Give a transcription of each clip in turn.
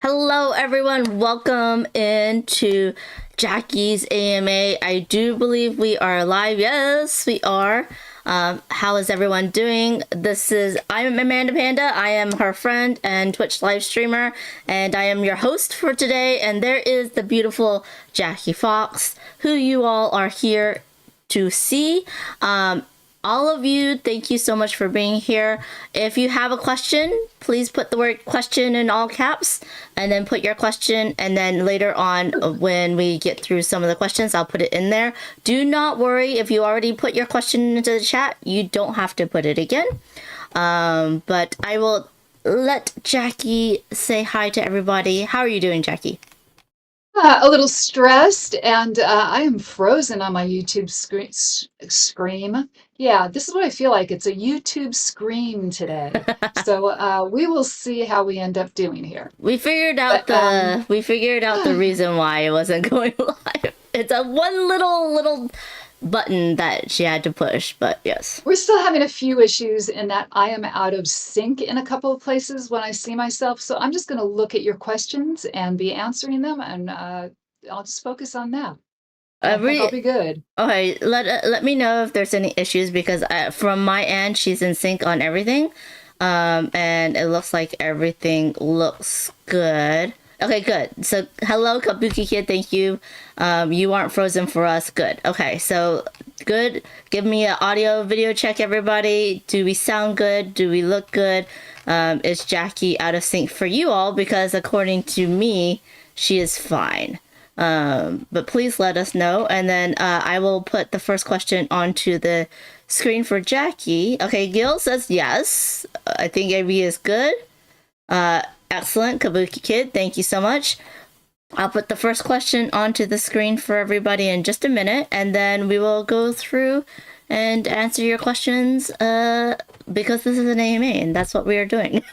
Hello, everyone. Welcome into Jackie's AMA. I do believe we are live. Yes, we are. How is everyone doing? I'm Amanda Panda. I am her friend and Twitch live streamer, and I am your host for today. And there is the beautiful Jackie Fox, who you all are here to see. All of you, thank you so much for being here. If you have a question, please put the word question in all caps and then put your question. And then later on, when we get through some of the questions, I'll put it in there. Do not worry if you already put your question into the chat, you don't have to put it again. But I will let Jackie say hi to everybody. How are you doing, Jackie? A little stressed, and I am frozen on my YouTube scream. Yeah, this is what I feel like. It's a YouTube scream today. So we will see how we end up doing here. But We figured out the reason why it wasn't going live. It's a one little button that she had to push, but yes. we're still having a few issues in that I am out of sync in a couple of places when I see myself. So I'm just going to look at your questions and be answering them, and I'll just focus on that. And I think I'll Every be good. Okay, let me know if there's any issues because from my end she's in sync on everything, and it looks like everything looks good. Okay, good. So hello, Kabuki Kid. Thank you. You aren't frozen for us. Good. Okay, so good. Give me an audio video check, everybody. Do we sound good? Do we look good? Is Jackie out of sync for you all? Because according to me, she is fine. But please let us know, and then I will put the first question onto the screen for Jackie. Okay, Gil says yes. I think AB is good. Excellent, Kabuki Kid. Thank you so much. I'll put the first question onto the screen for everybody in just a minute, and then we will go through and answer your questions. Because this is an AMA, and that's what we are doing.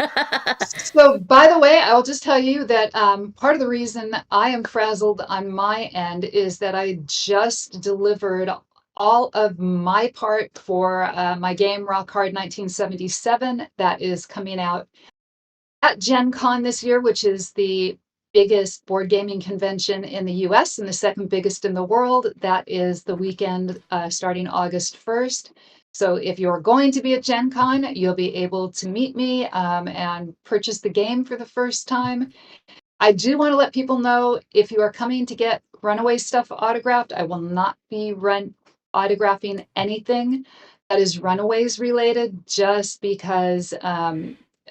So, by the way, I'll just tell you that part of the reason I am frazzled on my end is that I just delivered all of my part for my game Rock Hard 1977 that is coming out at Gen Con this year, which is the biggest board gaming convention in the US and the second biggest in the world. That is the weekend starting August 1st. So if you're going to be at Gen Con, you'll be able to meet me and purchase the game for the first time. I do want to let people know if you are coming to get Runaway stuff autographed, I will not be autographing anything that is Runaways related just because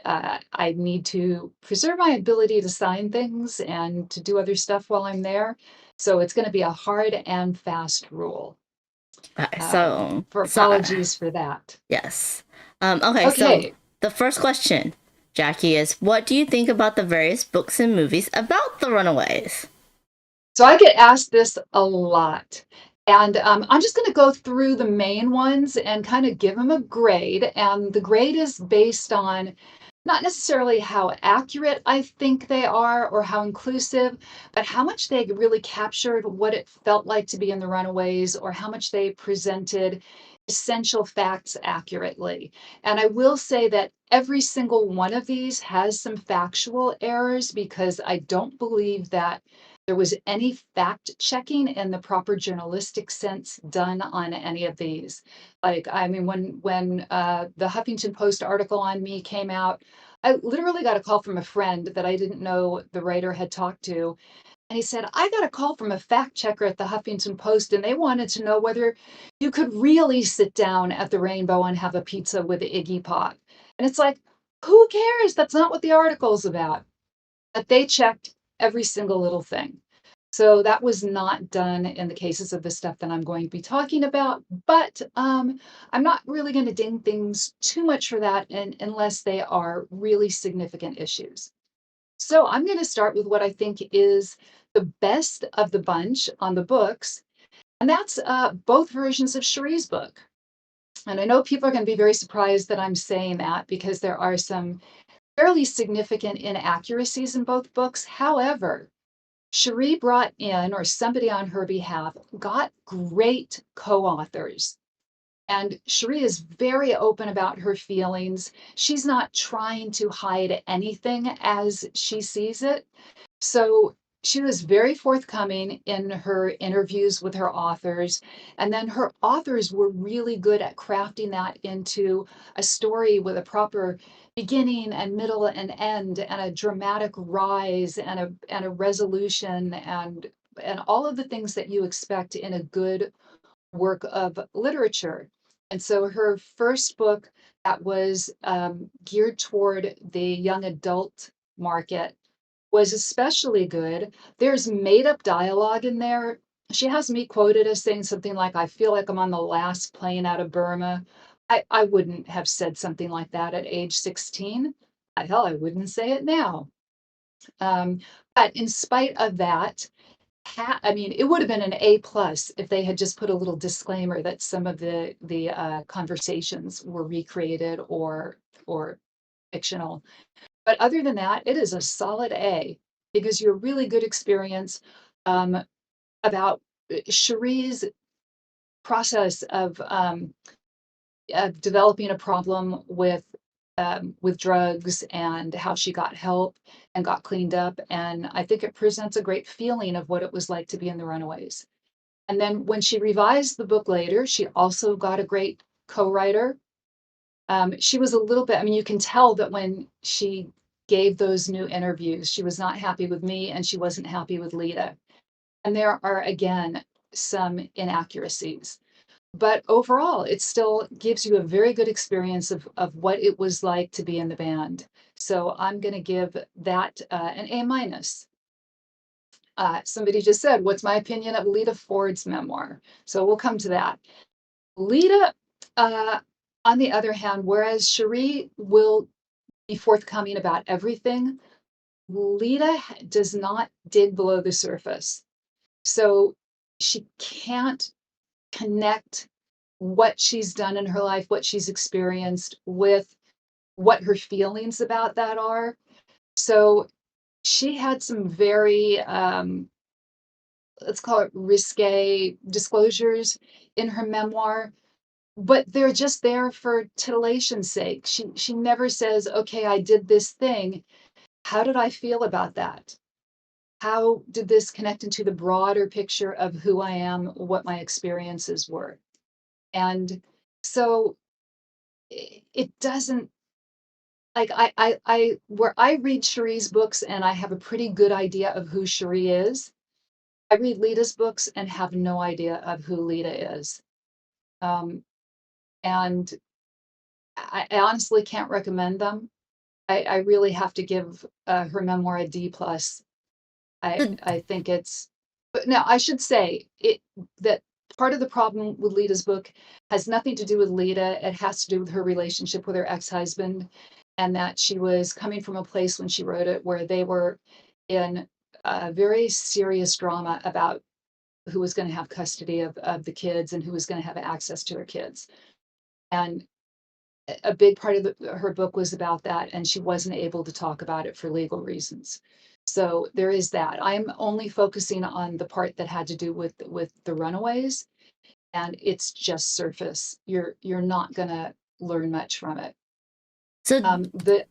I need to preserve my ability to sign things and to do other stuff while I'm there. So it's going to be a hard and fast rule. For Sorry. apologies for that. Yes. Okay, so Okay, the first question, Jackie, is what do you think about the various books and movies about the Runaways? so I get asked this a lot. And I'm just going to go through the main ones and kind of give them a grade. And the grade is based on not necessarily how accurate I think they are or how inclusive, but how much they really captured what it felt like to be in the Runaways or how much they presented essential facts accurately. And I will say that every single one of these has some factual errors because I don't believe that there was any fact checking in the proper journalistic sense done on any of these. Like, I mean, when the Huffington Post article on me came out, I literally got a call from a friend that I didn't know the writer had talked to. And he said, I got a call from a fact checker at the Huffington Post, and they wanted to know whether you could really sit down at the Rainbow and have a pizza with Iggy Pop. And it's like, who cares? That's not what the article's about. But they checked every single little thing. So that was not done in the cases of the stuff that I'm going to be talking about. But I'm not really going to ding things too much for that unless they are really significant issues. So I'm going to start with what I think is the best of the bunch on the books, and that's both versions of Cherie's book. And I know people are going to be very surprised that I'm saying that because there are some fairly significant inaccuracies in both books. However, Cherie brought in, or somebody on her behalf, got great co authors And Cherie is very open about her feelings. She's not trying to hide anything as she sees it. So she was very forthcoming in her interviews with her authors. And then her authors were really good at crafting that into a story with a proper beginning and middle and end and a dramatic rise and a resolution and all of the things that you expect in a good work of literature. And so her first book that was geared toward the young adult market was especially good. There's made up dialogue in there. She has me quoted as saying something like, I feel like I'm on the last plane out of Burma. I wouldn't have said something like that at age 16. Hell, I wouldn't say it now. Um, but in spite of that, I mean, it would have been an A plus if they had just put a little disclaimer that some of the conversations were recreated or fictional. But other than that, it is a solid A. It gives you a really good experience um, about Cherie's process of developing a problem with drugs and how she got help and got cleaned up. And I think it presents a great feeling of what it was like to be in the Runaways. And then when she revised the book later, she also got a great co-writer. She was a little bit, I mean, you can tell that when she gave those new interviews, she was not happy with me and she wasn't happy with Lita. And there are, again, some inaccuracies. But overall, it still gives you a very good experience of what it was like to be in the band. So I'm going to give that an A minus. Somebody just said, what's my opinion of Lita Ford's memoir? So we'll come to that. Lita, uh, on the other hand, whereas Cherie will be forthcoming about everything, Lita does not dig below the surface. So she can't connect what she's done in her life, what she's experienced with what her feelings about that are. So she had some very, let's call it risque disclosures in her memoir, but they're just there for titillation's sake. She never says, okay, I did this thing. How did I feel about that? How did this connect into the broader picture of who I am, what my experiences were? And so it doesn't like where I read Cherie's books and I have a pretty good idea of who Cherie is. I read Lita's books and have no idea of who Lita is. Um, and I honestly can't recommend them. I really have to give her memoir a D plus. So, I think it's, but now I should say it that part of the problem with Lita's book has nothing to do with Lita. It has to do with her relationship with her ex-husband, and that she was coming from a place when she wrote it where they were in a very serious drama about who was going to have custody of the kids and who was going to have access to their kids. And a big part of her book was about that, and she wasn't able to talk about it for legal reasons. So there is that. I'm only focusing on the part that had to do with the Runaways, and it's just surface. You're not gonna learn much from it. so The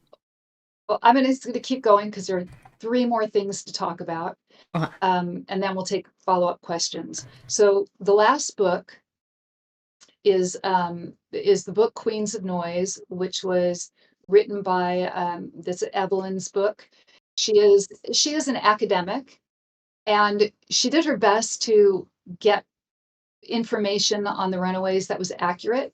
well, I'm gonna keep going because there are three more things to talk about, uh, and then we'll take follow-up questions. So the last book is the book Queens of Noise, which was written by this Evelyn's book. She is an academic, and she did her best to get information on the Runaways that was accurate.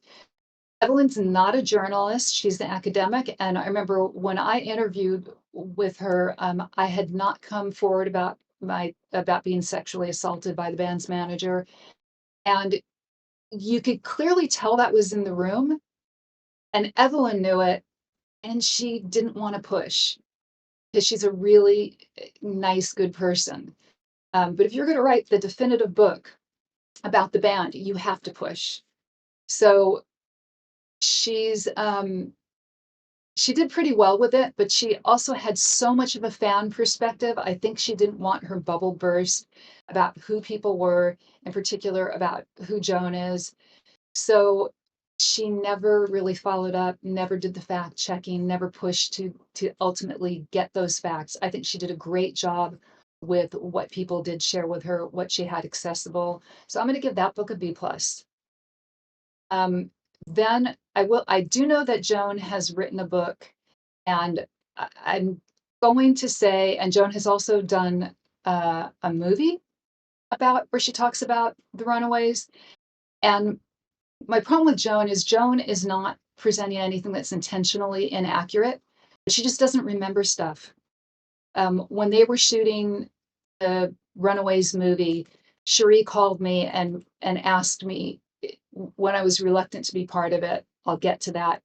Evelyn's not a journalist; she's an academic. And I remember when I interviewed with her, I had not come forward about being sexually assaulted by the band's manager, and you could clearly tell that was in the room. And Evelyn knew it, and she didn't want to push because she's a really nice, good person. But if you're going to write the definitive book about the band, you have to push. So she's she did pretty well with it, but she also had so much of a fan perspective. I think she didn't want her bubble burst about who people were, in particular about who Joan is. So she never really followed up, never did the fact checking, never pushed to ultimately get those facts. I think she did a great job with what people did share with her, what she had accessible. So I'm going to give that book a B plus. Um, then I do know that Joan has written a book, and I'm going to say, and Joan has also done a movie about where she talks about the Runaways. And my problem with Joan is not presenting anything that's intentionally inaccurate, but she just doesn't remember stuff. When they were shooting the Runaways movie, Cherie called me and asked me when I was reluctant to be part of it. I'll get to that.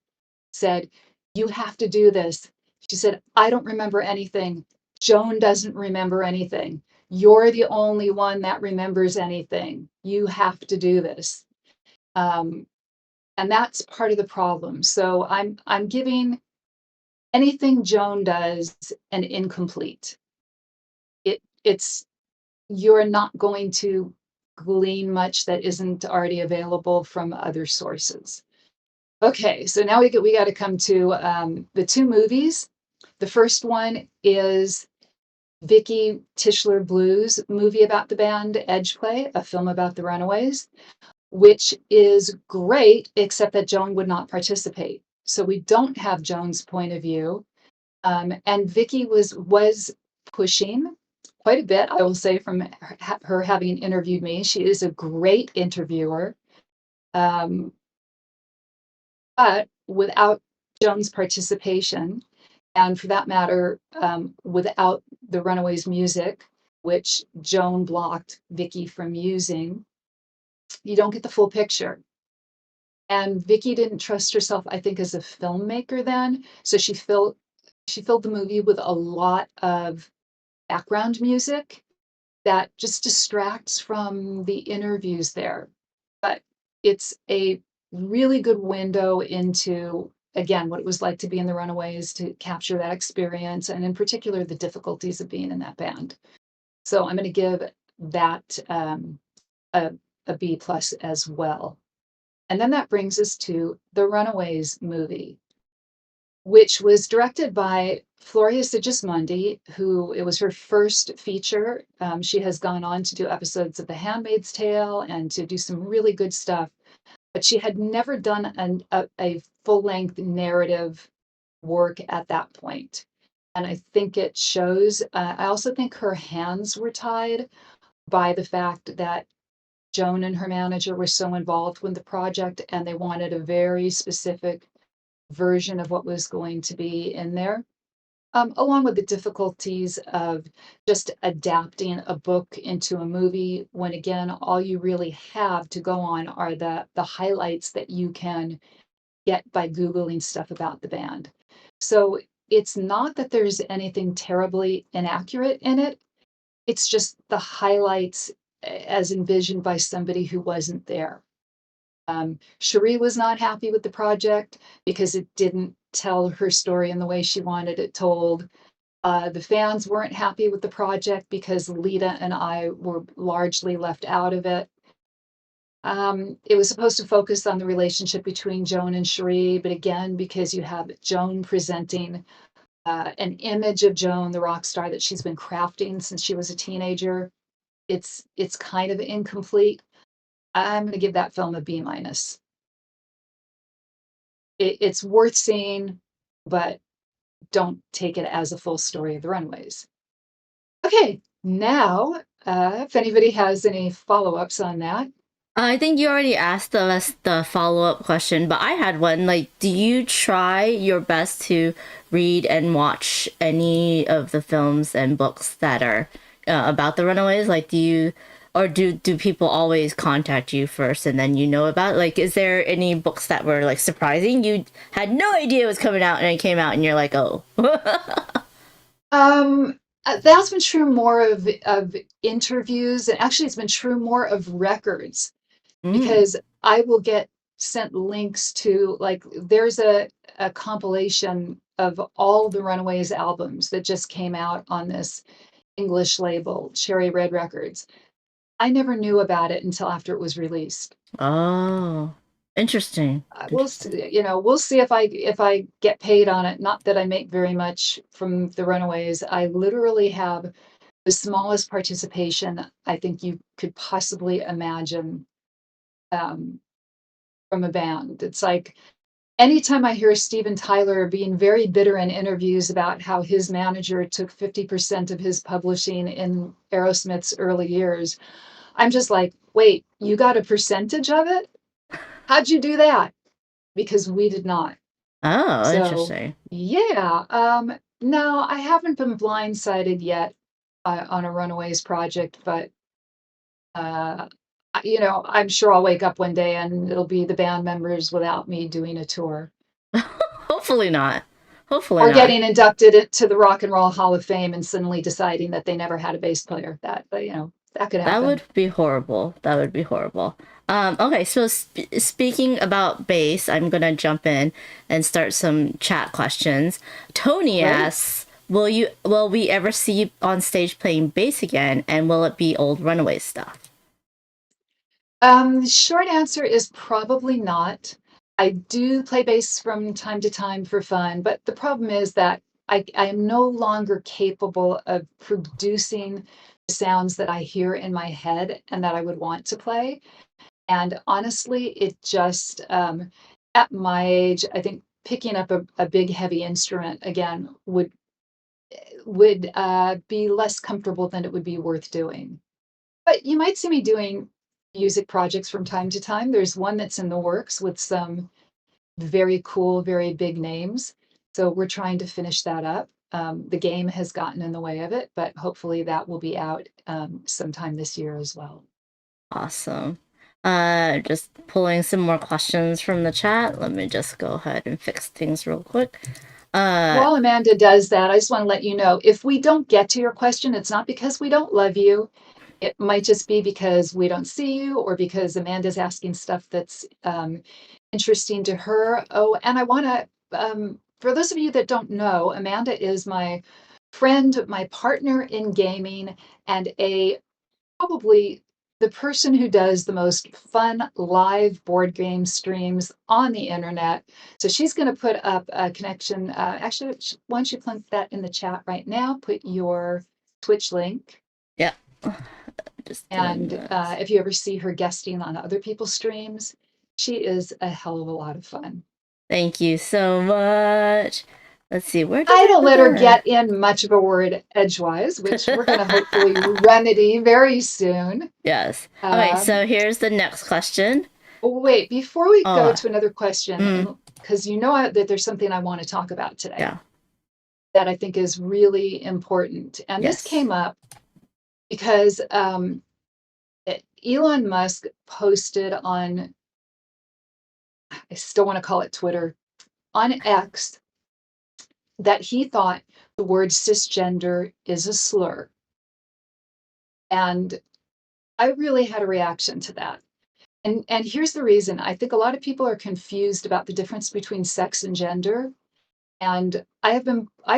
Said, "You have to do this." She said, "I don't remember anything. Joan doesn't remember anything. You're the only one that remembers anything. You have to do this." Um, and that's part of the problem. So I'm giving anything Joan does an incomplete. It's you're not going to glean much that isn't already available from other sources. Okay, so now we got to come to the two movies. The first one is Vicky Tischler Blues movie about the band Edgeplay, a film about the Runaways, which is great, except that Joan would not participate. So we don't have Joan's point of view. And Vicky was pushing quite a bit, I will say, from her having interviewed me. She is a great interviewer. Um, but without Joan's participation, and for that matter, without the Runaways music, which Joan blocked Vicky from using, you don't get the full picture. And Vicky didn't trust herself, I think, as a filmmaker then. So she filled the movie with a lot of background music that just distracts from the interviews there. But it's a really good window into, again, what it was like to be in the Runaways, to capture that experience, and in particular, the difficulties of being in that band. So I'm going to give that a, a B plus as well. And then that brings us to the Runaways movie, which was directed by Floria Sigismondi, who it was her first feature. She has gone on to do episodes of The Handmaid's Tale and to do some really good stuff, but she had never done a full length narrative work at that point. And I think it shows. I also think her hands were tied by the fact that Joan and her manager were so involved with the project and they wanted a very specific version of what was going to be in there, along with the difficulties of just adapting a book into a movie when, again, all you really have to go on are the highlights that you can get by Googling stuff about the band. So it's not that there's anything terribly inaccurate in it. It's just the highlights as envisioned by somebody who wasn't there. Cherie was not happy with the project because it didn't tell her story in the way she wanted it told. The fans weren't happy with the project because Lita and I were largely left out of it. It was supposed to focus on the relationship between Joan and Cherie, but again, because you have Joan presenting an image of Joan, the rock star that she's been crafting since she was a teenager, it's kind of incomplete. I'm going to give that film a B minus. It's worth seeing, but don't take it as a full story of the Runaways. Okay, now, if anybody has any follow-ups on that. I think you already asked us the follow up question, but I had one. Like, do you try your best to read and watch any of the films and books that are about the Runaways? Like, do you, or do people always contact you first and then you know about it? Like, is there any books that were like surprising? You had no idea it was coming out and it came out and you're like, oh. That's been true more of interviews, and actually it's been true more of records, Mm. because I will get sent links to, like, there's a compilation of all the Runaways albums that just came out on this English label, Cherry Red Records. I never knew about it until after it was released. Oh. Interesting. We'll see, we'll see if I get paid on it. Not that I make very much from the Runaways. I literally have the smallest participation I think you could possibly imagine um, from a band. It's like anytime I hear Steven Tyler being very bitter in interviews about how his manager took 50% of his publishing in Aerosmith's early years, I'm just like, wait, you got a percentage of it? How'd you do that? Because we did not. Oh, So, interesting. yeah, no, I haven't been blindsided yet on a Runaways project, but uh, I'm sure I'll wake up one day and it'll be the band members without me doing a tour Hopefully not. Hopefully or not. getting inducted into the Rock and Roll Hall of Fame and suddenly deciding that they never had a bass player. That could That would happen. be horrible. That would be horrible. Okay, so speaking about bass, I'm gonna jump in and start some chat questions. Tony Great. asks, will we ever see you on stage playing bass again, and will it be old Runaway stuff? Short answer is probably not. I do play bass from time to time for fun, but the problem is that I am no longer capable of producing the sounds that I hear in my head and that I would want to play. And honestly, it just, at my age, I think picking up a big heavy instrument again would be less comfortable than it would be worth doing. But you might see me doing music projects from time to time. There's one that's in the works with some very cool, very big names. So we're trying to finish that up. The game has gotten in the way of it, but hopefully that will be out sometime this year as well. Awesome. Just pulling some more questions from the chat. Let me just go ahead and fix things real quick. Uh, While Amanda does that, I just want to let you know if we don't get to your question, it's not because we don't love you. It might just be because we don't see you or because Amanda's asking stuff that's interesting to her. Oh, and I want to, for those of you that don't know, Amanda is my friend, my partner in gaming, and a probably the person who does the most fun live board game streams on the internet. So she's going to put up a connection. Actually, why don't you plunk that in the chat right now? Put your Twitch link. yeah, just doing And this. if you ever see her guesting on other people's streams, she is a hell of a lot of fun. Thank you so much. Let's see, where did I I don't put let her that? get in much of a word edgewise, which we're going to hopefully remedy very soon. Yes. Okay, Um, so here's the next question. oh, wait, before we go Oh, to another question, mm, and because that there's something I want to talk about today yeah, that I think is really important. And this yes. came up because Elon Musk posted on, I still want to call it Twitter, on X, that he thought the word cisgender is a slur. And I really had a reaction to that. And here's the reason. I think a lot of people are confused about the difference between sex and gender. And I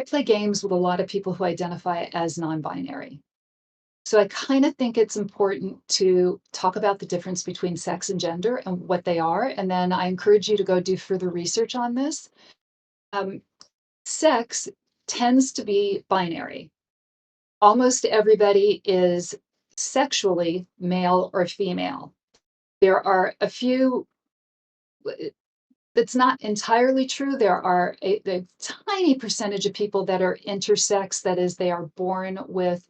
play games with a lot of people who identify as non-binary. So I kind of think it's important to talk about the difference between sex and gender and what they are. And then I encourage you to go do further research on this. Um, Sex tends to be binary. Almost everybody is sexually male or female. There are a few, that's not entirely true. There are a tiny percentage of people that are intersex, that is, they are born with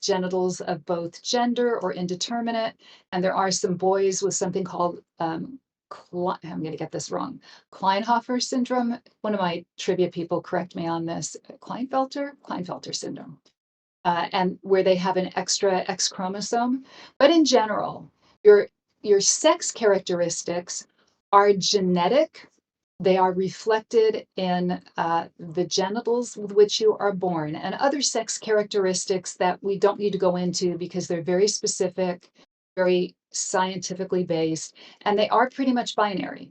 genitals of both gender or indeterminate. And there are some boys with something called, I'm going to get this wrong, Klinefelter syndrome. One of my trivia people correct me on this. Klinefelter syndrome. And where they have an extra X chromosome. But in general, your your sex characteristics are genetic. They are reflected in the genitals with which you are born, and other sex characteristics that we don't need to go into because they're very specific, very scientifically based, and they are pretty much binary,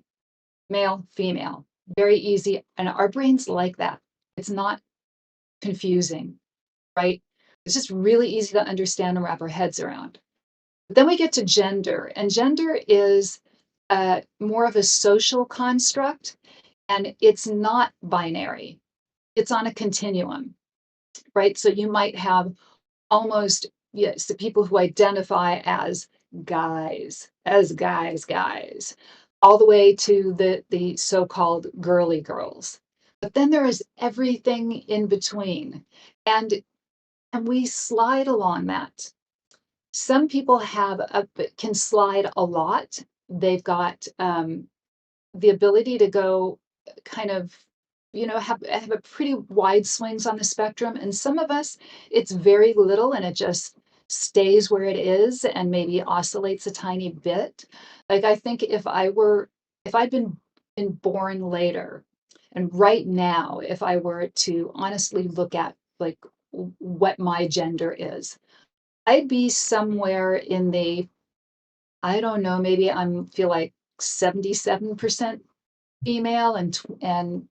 male, female, very easy. And our brains like that. It's not confusing, right? It's just really easy to understand and wrap our heads around. But then we get to gender, and gender is more of a social construct, and it's not binary. It's on a continuum, right? So you might have almost, yes, the people who identify as guys, all the way to the so-called girly girls. But then there is everything in between. And and we slide along that. Some people can slide a lot. They've got the ability to go kind of, have a pretty wide swings on the spectrum. And some of us, it's very little and it just stays where it is and maybe oscillates a tiny bit. Like I think if I'd been born later, and right now, if I were to honestly look at like what my gender is, I'd be somewhere in the, I don't know, maybe feel like 77% female and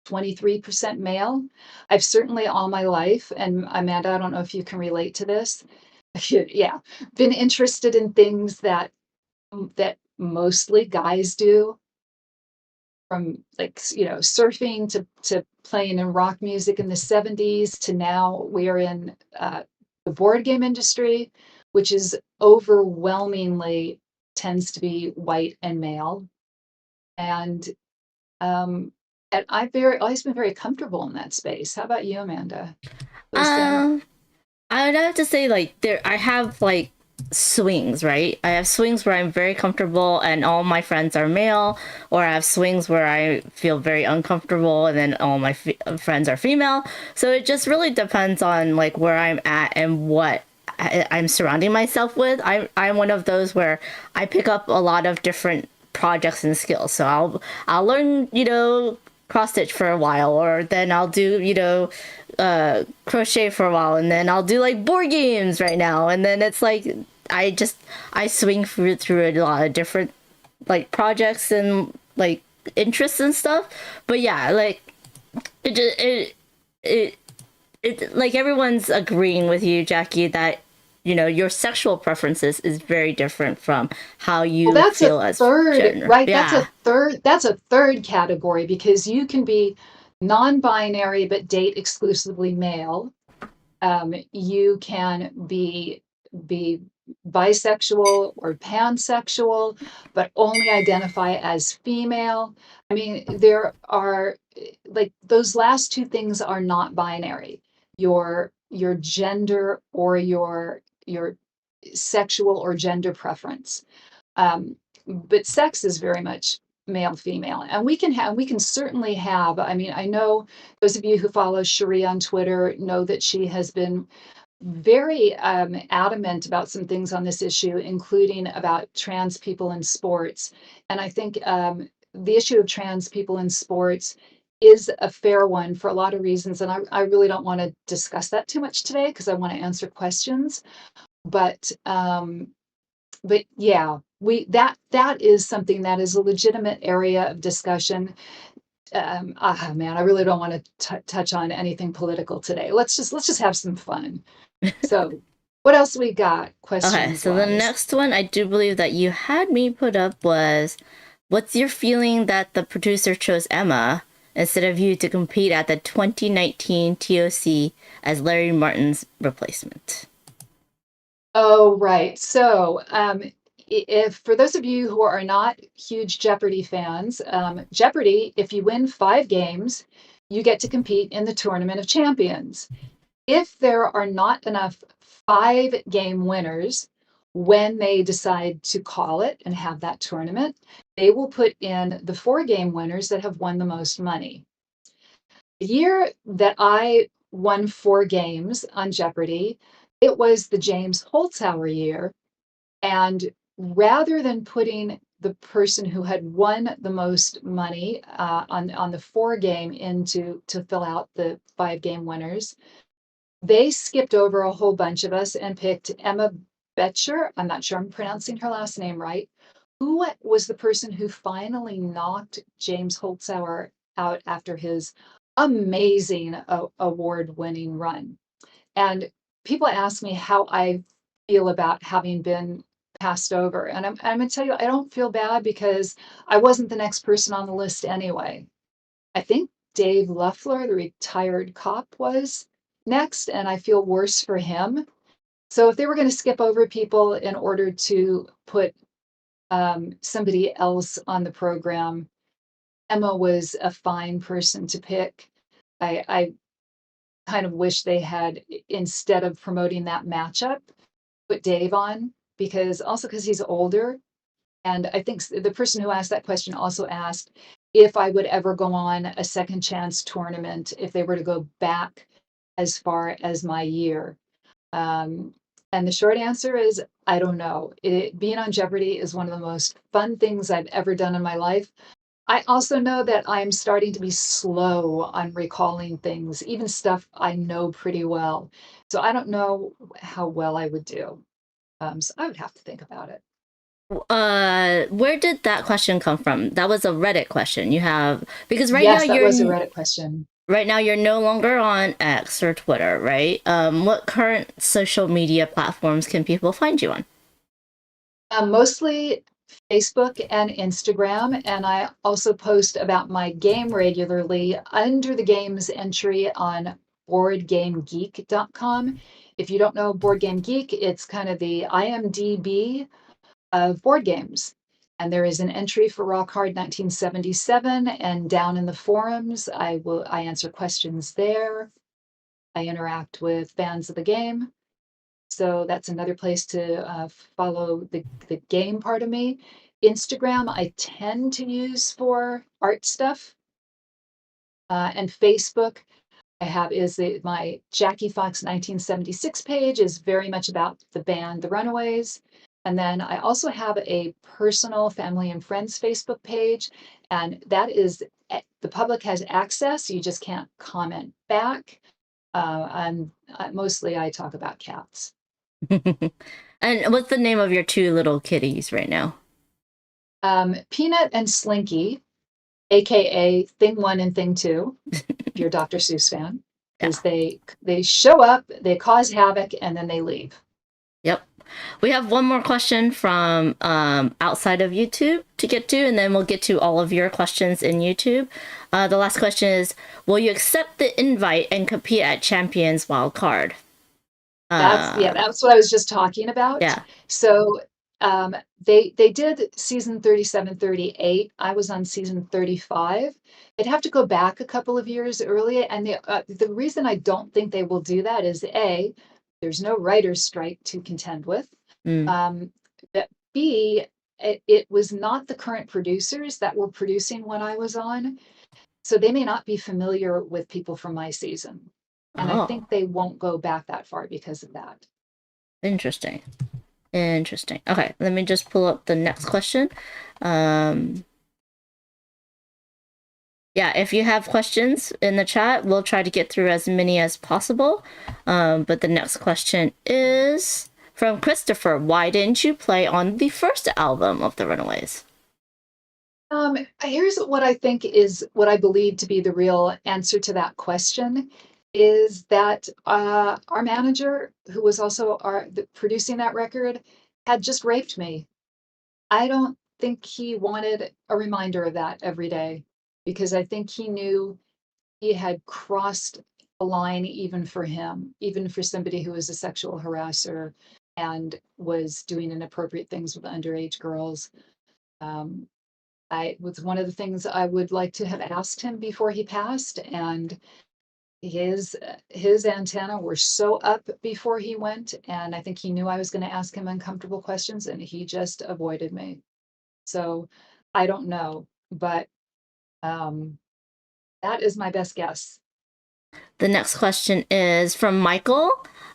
23% male. I've certainly all my life, and Amanda, I don't know if you can relate to this. Yeah, been interested in things that mostly guys do, from like surfing to playing in rock music in the 70s to now we're in the board game industry, which is overwhelmingly tends to be white and male. And Um, and I've always been very comfortable in that space. How about you, Amanda? Those same. Um, I would have to say like there I have like swings, right? I have swings where I'm very comfortable and all my friends are male, or I have swings where I feel very uncomfortable and then all my friends are female. So it just really depends on like where I'm at and what I'm surrounding myself with. I'm one of those where I pick up a lot of different projects and skills. So I'll learn, cross stitch for a while, or then I'll do, crochet for a while, and then I'll do like board games right now, and then it's like I swing through a lot of different like projects and like interests and stuff. But yeah, like it it it, it like everyone's agreeing with you, Jackie, that your sexual preferences is very different from how Well, you that's a feel as third, gender. right? Yeah. That's a third category because you can be non-binary but date exclusively male. You can be bisexual or pansexual, but only identify as female. I mean, there are like those last two things are not binary. Your gender or your sexual or gender preference. But sex is very much male female, and we can certainly have, I mean, I know those of you who follow Cherie on Twitter know that she has been very adamant about some things on this issue, including about trans people in sports. And I think the issue of trans people in sports is a fair one for a lot of reasons. And I really don't want to discuss that too much today because I want to answer questions. But but yeah, we that is something that is a legitimate area of discussion. Man, I really don't want to touch on anything political today. Let's just have some fun. So, what else we got Okay, questions so the wise? next one I do believe that you had me put up was, what's your feeling that the producer chose Emma instead of you to compete at the 2019 TOC as Larry Martin's replacement? Oh, right. So, if for those of you who are not huge Jeopardy fans, Jeopardy, if you win 5 games, you get to compete in the Tournament of Champions. If there are not enough 5 game winners when they decide to call it and have that tournament, they will put in the 4 game winners that have won the most money. The year that I won 4 games on Jeopardy, it was the James Holzhauer year. And rather than putting the person who had won the most money on the 4 game to fill out the 5 game winners, they skipped over a whole bunch of us and picked Emma Betcher. I'm not sure I'm pronouncing her last name right. Who was the person who finally knocked James Holzhauer out after his amazing award winning run? And people ask me how I feel about passed over. And I'm going to tell you, I don't feel bad because I wasn't the next person on the list anyway. I think Dave Luffler, the retired cop, was next, and I feel worse for him. So if they were going to skip over people in order to put somebody else on the program, Emma was a fine person to pick. I kind of wish they had, instead of promoting that matchup, put Dave on, because he's older. And I think the person who asked that question also asked if I would ever go on a second chance tournament if they were to go back as far as my year. Um, and the short answer is I don't know. Being on Jeopardy is one of the most fun things I've ever done in my life. I also know that I'm starting to be slow on recalling things, even stuff I know pretty well. So I don't know how well I would do. So I would have to think about it. Where did that question come from? That was a Reddit question. You have because Yes, that was a Reddit question. right now you're no longer on X or Twitter, right? What current social media platforms can people find you on? Mostly Facebook and Instagram, and I also post about my game regularly under the games entry on boardgamegeek.com. If you don't know Board Game Geek, it's kind of the IMDb of board games. And there is an entry for Rock Hard 1977, and down in the forums, I answer questions there. I interact with fans of the game. So that's another place to follow the game part of me. Instagram, I tend to use for art stuff. And Facebook, my Jackie Fox 1976 page is very much about the band The Runaways. And then I also have a personal family and friends Facebook page, and that is the public has access. You just can't comment back. And mostly I talk about cats. And what's the name of your two little kitties right now? Peanut and Slinky, aka Thing One and Thing Two, if you're a Dr. Seuss fan, Yeah. because they show up, they cause havoc, and then they leave. Yep. We have one more question from outside of YouTube to get to, and then we'll get to all of your questions in YouTube. The last question is: will you accept the invite and compete at Champions Wild Card? That's what I was just talking about. Yeah. So they did season 37, 38. I was on season 35. They'd have to go back a couple of years earlier, and the reason I don't think they will do that is A, there's no writer's strike to contend with. Mm. But B, it was not the current producers that were producing when I was on, so they may not be familiar with people from my season. And I Oh, think they won't go back that far because of that. interesting. Interesting. Okay, let me just pull up the next question. Um, yeah, if you have questions in the chat, we'll try to get through as many as possible. But the next question is from Christopher. Why didn't you play on the first album of the Runaways? Here's what I think is what I believe to be the real answer to that question is that our manager, who was also producing that record, had just raped me. I don't think he wanted a reminder of that every day because I think he knew he had crossed a line even for him, even for somebody who was a sexual harasser and was doing inappropriate things with underage girls. Um, I was one of the things I would like to have asked him before he passed, and his antenna were so up before he went, and I think he knew I was going to ask him uncomfortable questions, and he just avoided me. So I don't know, but um, that is my best guess. The next question is from Michael.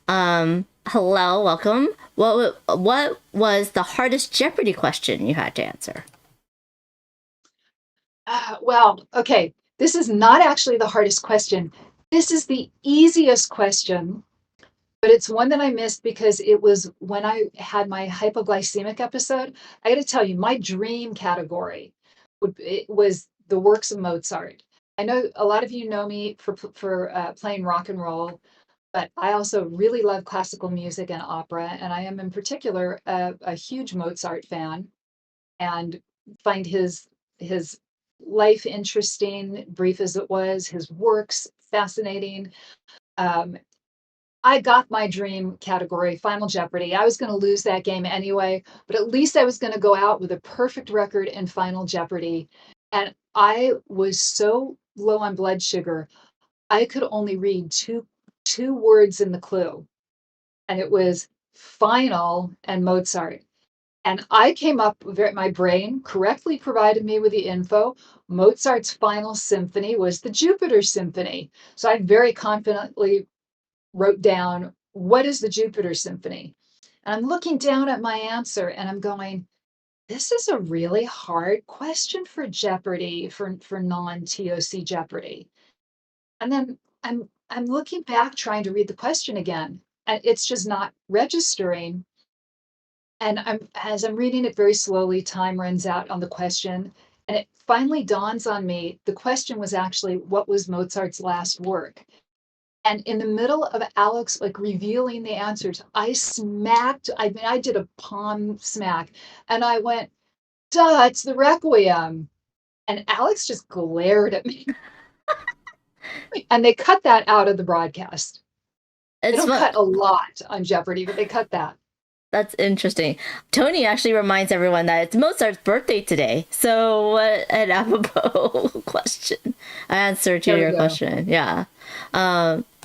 Hello, welcome. What was the hardest Jeopardy question you had to answer? Well, okay, this is not actually the hardest question. This is the easiest question, but it's one that I missed because it was when I had my hypoglycemic episode. I got to tell you, my dream category it was the works of Mozart. I know a lot of you know me for playing rock and roll. but I also really love classical music and opera, and I am in particular a huge Mozart fan, and find his life interesting, brief as it was, his works fascinating. Um, I got my dream category, Final Jeopardy. I was going to lose that game anyway, but at least I was going to go out with a perfect record in Final Jeopardy. And I was so low on blood sugar, I could only read two words in the clue, and it was final and Mozart. And I came up, my brain correctly provided me with the info. Mozart's final symphony was the Jupiter Symphony. So I very confidently wrote down, what is the Jupiter Symphony? And I'm looking down at my answer and I'm going, this is a really hard question for Jeopardy, for non-TOC Jeopardy. And then I'm looking back trying to read the question again, and it's just not registering. And as I'm reading it very slowly, time runs out on the question, and it finally dawns on me, the question was actually, what was Mozart's last work? And in the middle of Alex like revealing the answers, I mean, I did a palm smack and I went, duh, it's the Requiem. And Alex just glared at me. And they cut that out of the broadcast. They It's don't fun. cut a lot on Jeopardy, but they cut that. That's interesting. Tony actually reminds everyone that it's Mozart's birthday today. So what an apropos question. Answer to There we your go. question. Yeah.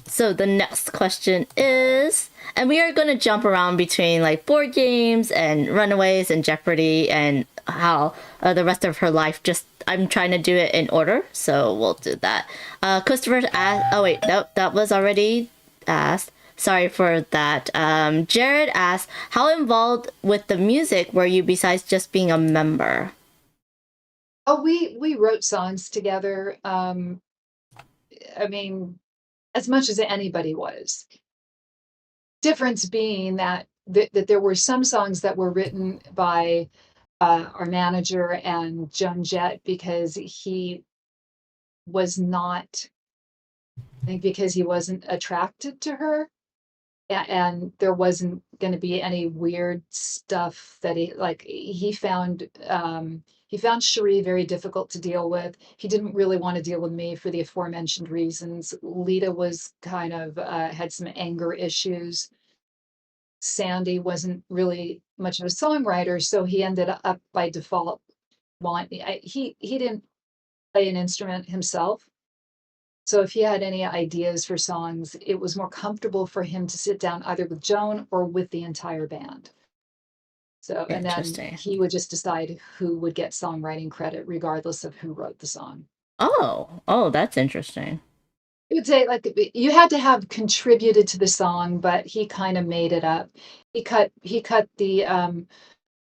So the next question is, and we are going to jump around between like board games and Runaways and Jeopardy and how the rest of her life just. I'm trying to do it in order, so we'll do that. Christopher asked. Oh wait, nope, that was already asked. Sorry for that. Jared asked, "How involved with the music were you besides just being a member?" Oh, we wrote songs together. I mean, as much as anybody was. Difference being that there were some songs that were written by our manager and Joan Jett because he was not, I think, because he wasn't attracted to her, and there wasn't going to be any weird stuff that he found Cherie very difficult to deal with. He didn't really want to deal with me for the aforementioned reasons. Lita was kind of had some anger issues. Sandy wasn't really much of a songwriter, so he ended up by default he didn't play an instrument himself. So if he had any ideas for songs, it was more comfortable for him to sit down either with Joan or with the entire band. So, and then Interesting. he would just decide who would get songwriting credit, regardless of who wrote the song. Oh, that's interesting. He would say, like, you had to have contributed to the song, but he kind of made it up. He cut the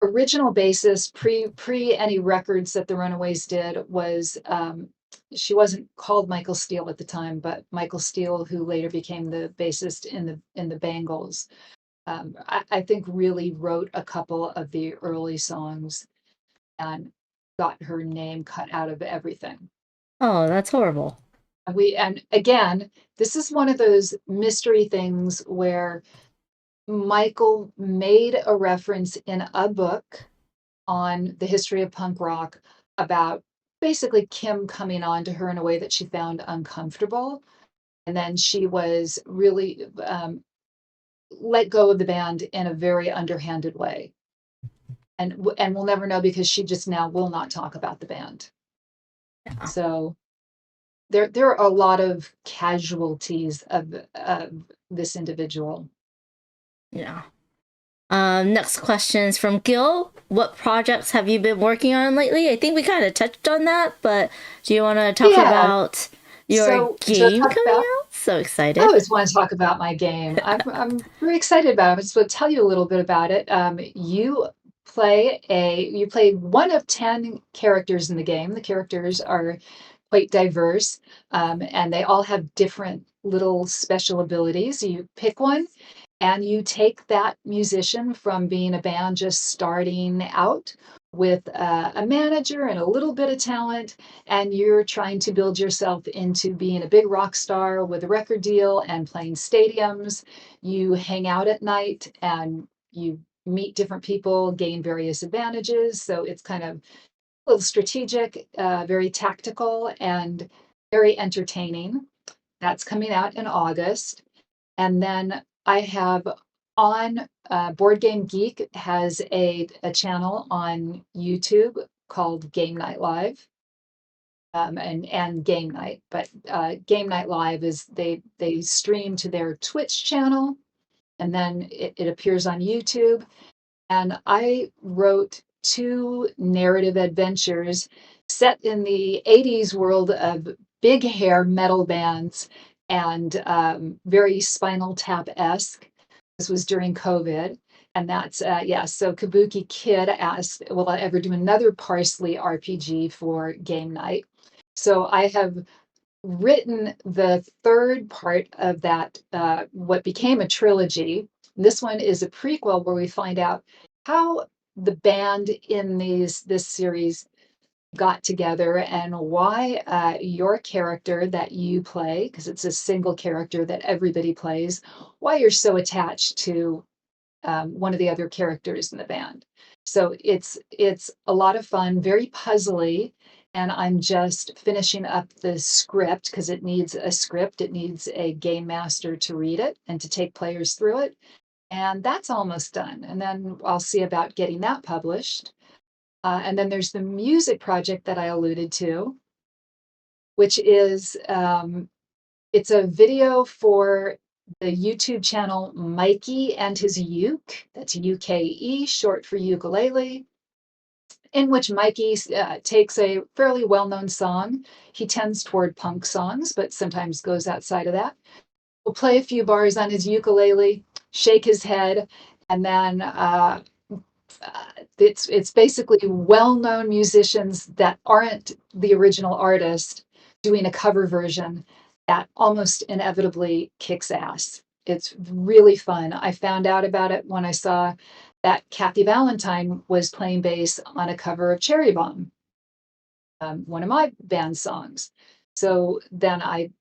original basis pre any records that the Runaways did was she wasn't called Michael Steele at the time, but Michael Steele, who later became the bassist in the Bangles, I think really wrote a couple of the early songs and got her name cut out of everything. Oh, that's horrible. And again, this is one of those mystery things where Michael made a reference in a book on the history of punk rock about basically Kim coming on to her in a way that she found uncomfortable. And then she was really let go of the band in a very underhanded way. And we'll never know because she just now will not talk about the band. Yeah. So there are a lot of casualties of this individual. Yeah. Next question is from Gil. What projects have you been working on lately? I think we kind of touched on that, but do you want to talk Yeah. about your So to game talk coming about out? So I excited. always want to talk about my game. I'm very excited about it. So I'll tell you a little bit about it. You play one of 10 characters in the game. The characters are quite diverse, and they all have different little special abilities. You pick one, and you take that musician from being a band just starting out with a manager and a little bit of talent, and you're trying to build yourself into being a big rock star with a record deal and playing stadiums. You hang out at night and you meet different people, gain various advantages. So it's kind of a little strategic, very tactical, and very entertaining. That's coming out in August. And then I have on Board Game Geek has a channel on YouTube called Game Night Live, and Game Night. But Game Night Live is they stream to their Twitch channel, and then it appears on YouTube. And I wrote two narrative adventures set in the 80s world of big hair metal bands and very Spinal Tap-esque. This was during COVID. And that's, yeah, so Kabuki Kid asked, will I ever do another Parsley RPG for game night? So I have written the third part of that, what became a trilogy. This one is a prequel where we find out how the band in this series got together and why your character that you play, because it's a single character that everybody plays, why you're so attached to one of the other characters in the band. So it's a lot of fun, very puzzly, and I'm just finishing up the script because it needs a script. It needs a game master to read it and to take players through it. And that's almost done. And then I'll see about getting that published. And then there's the music project that I alluded to, which is it's a video for the YouTube channel Mikey and his uke. That's UKE, short for ukulele, in which Mikey takes a fairly well-known song. He tends toward punk songs, but sometimes goes outside of that. Will play a few bars on his ukulele, shake his head, and then it's basically well-known musicians that aren't the original artist doing a cover version that almost inevitably kicks ass. It's really fun. I found out about it when I saw that Kathy Valentine was playing bass on a cover of Cherry Bomb, one of my band songs. So then I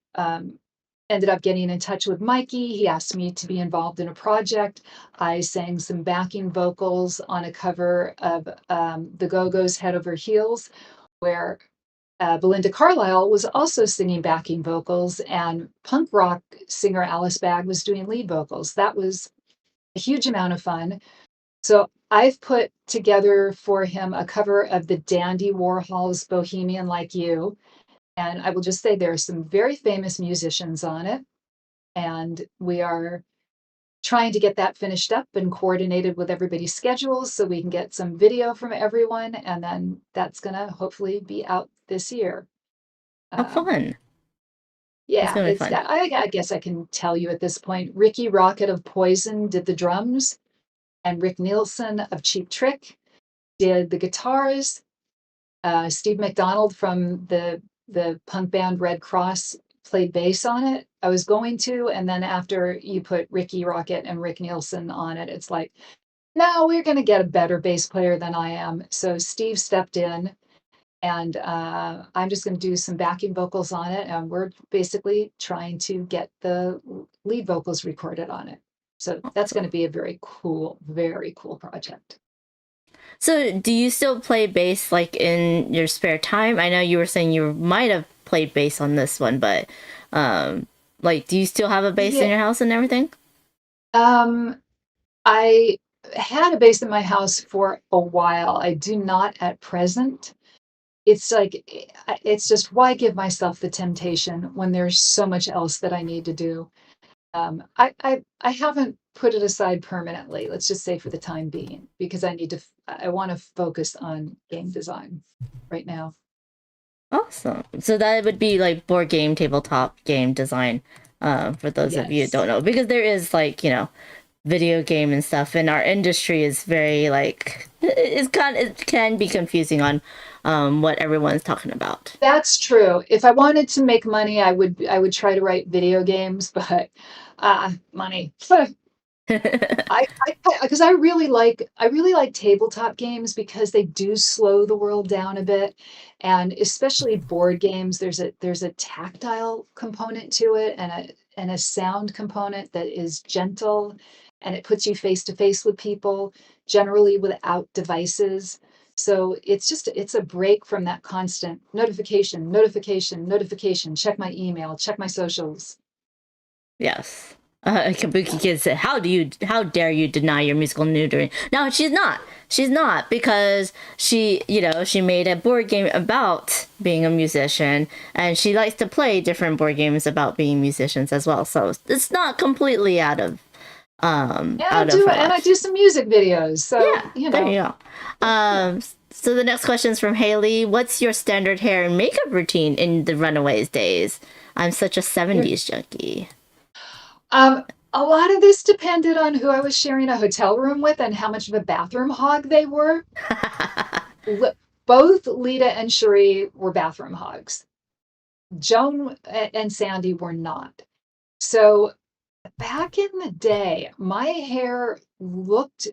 ended up getting in touch with Mikey. He asked me to be involved in a project. I sang some backing vocals on a cover of the Go-Go's Head Over Heels, where Belinda Carlisle was also singing backing vocals, and punk rock singer Alice Bagg was doing lead vocals. That was a huge amount of fun. So I've put together for him a cover of the Dandy Warhol's Bohemian Like You. And I will just say there are some very famous musicians on it. And we are trying to get that finished up and coordinated with everybody's schedules so we can get some video from everyone. And then that's going to hopefully be out this year. How Um, fun. That's yeah, gonna be fun. I guess I can tell you at this point. Ricky Rocket of Poison did the drums, and Rick Nielsen of Cheap Trick did the guitars. Steve McDonald from the punk band Red Cross played bass on it. I was going to, and then after you put Ricky Rocket and Rick Nielsen on it, it's like, no, we're going to get a better bass player than I am. So Steve stepped in, and I'm just going to do some backing vocals on it, and we're basically trying to get the lead vocals recorded on it. So that's going to be a very cool project. So, do you still play bass like in your spare time? I know you were saying you might have played bass on this one, but um, like, do you still have a bass in Yeah, your house and everything? um, I had a bass in my house for a while. I do not at present. It's like it's just why give myself the temptation when there's so much else that I need to do. I haven't put it aside permanently. Let's just say for the time being, because I want to focus on game design right now. Awesome. So that would be like board game, tabletop game design. For those of you who Yes, don't know, because there is like video game and stuff, and our industry is very like it can be confusing on what everyone's talking about. that's true. If I wanted to make money, I would try to write video games, but money. Because I really like tabletop games because they do slow the world down a bit, and especially board games, there's a tactile component to it and a sound component that is gentle, and it puts you face to face with people, generally without devices. So it's a break from that constant notification, notification, notification, check my email, check my socials. Yes. Kabuki Kid said, how dare you deny your musical neutering? No, she's not. She's not because she made a board game about being a musician and she likes to play different board games about being musicians as well. So it's not completely out of her And I life. do some music videos, so Yeah, you there know. you go. Yeah. So the next question is from Haley. What's your standard hair and makeup routine in the Runaways days? I'm such a You're, 70s junkie. a lot of this depended on who I was sharing a hotel room with and how much of a bathroom hog they were. Both Lita and Cherie were bathroom hogs. Joan and Sandy were not. So back in the day, my hair looked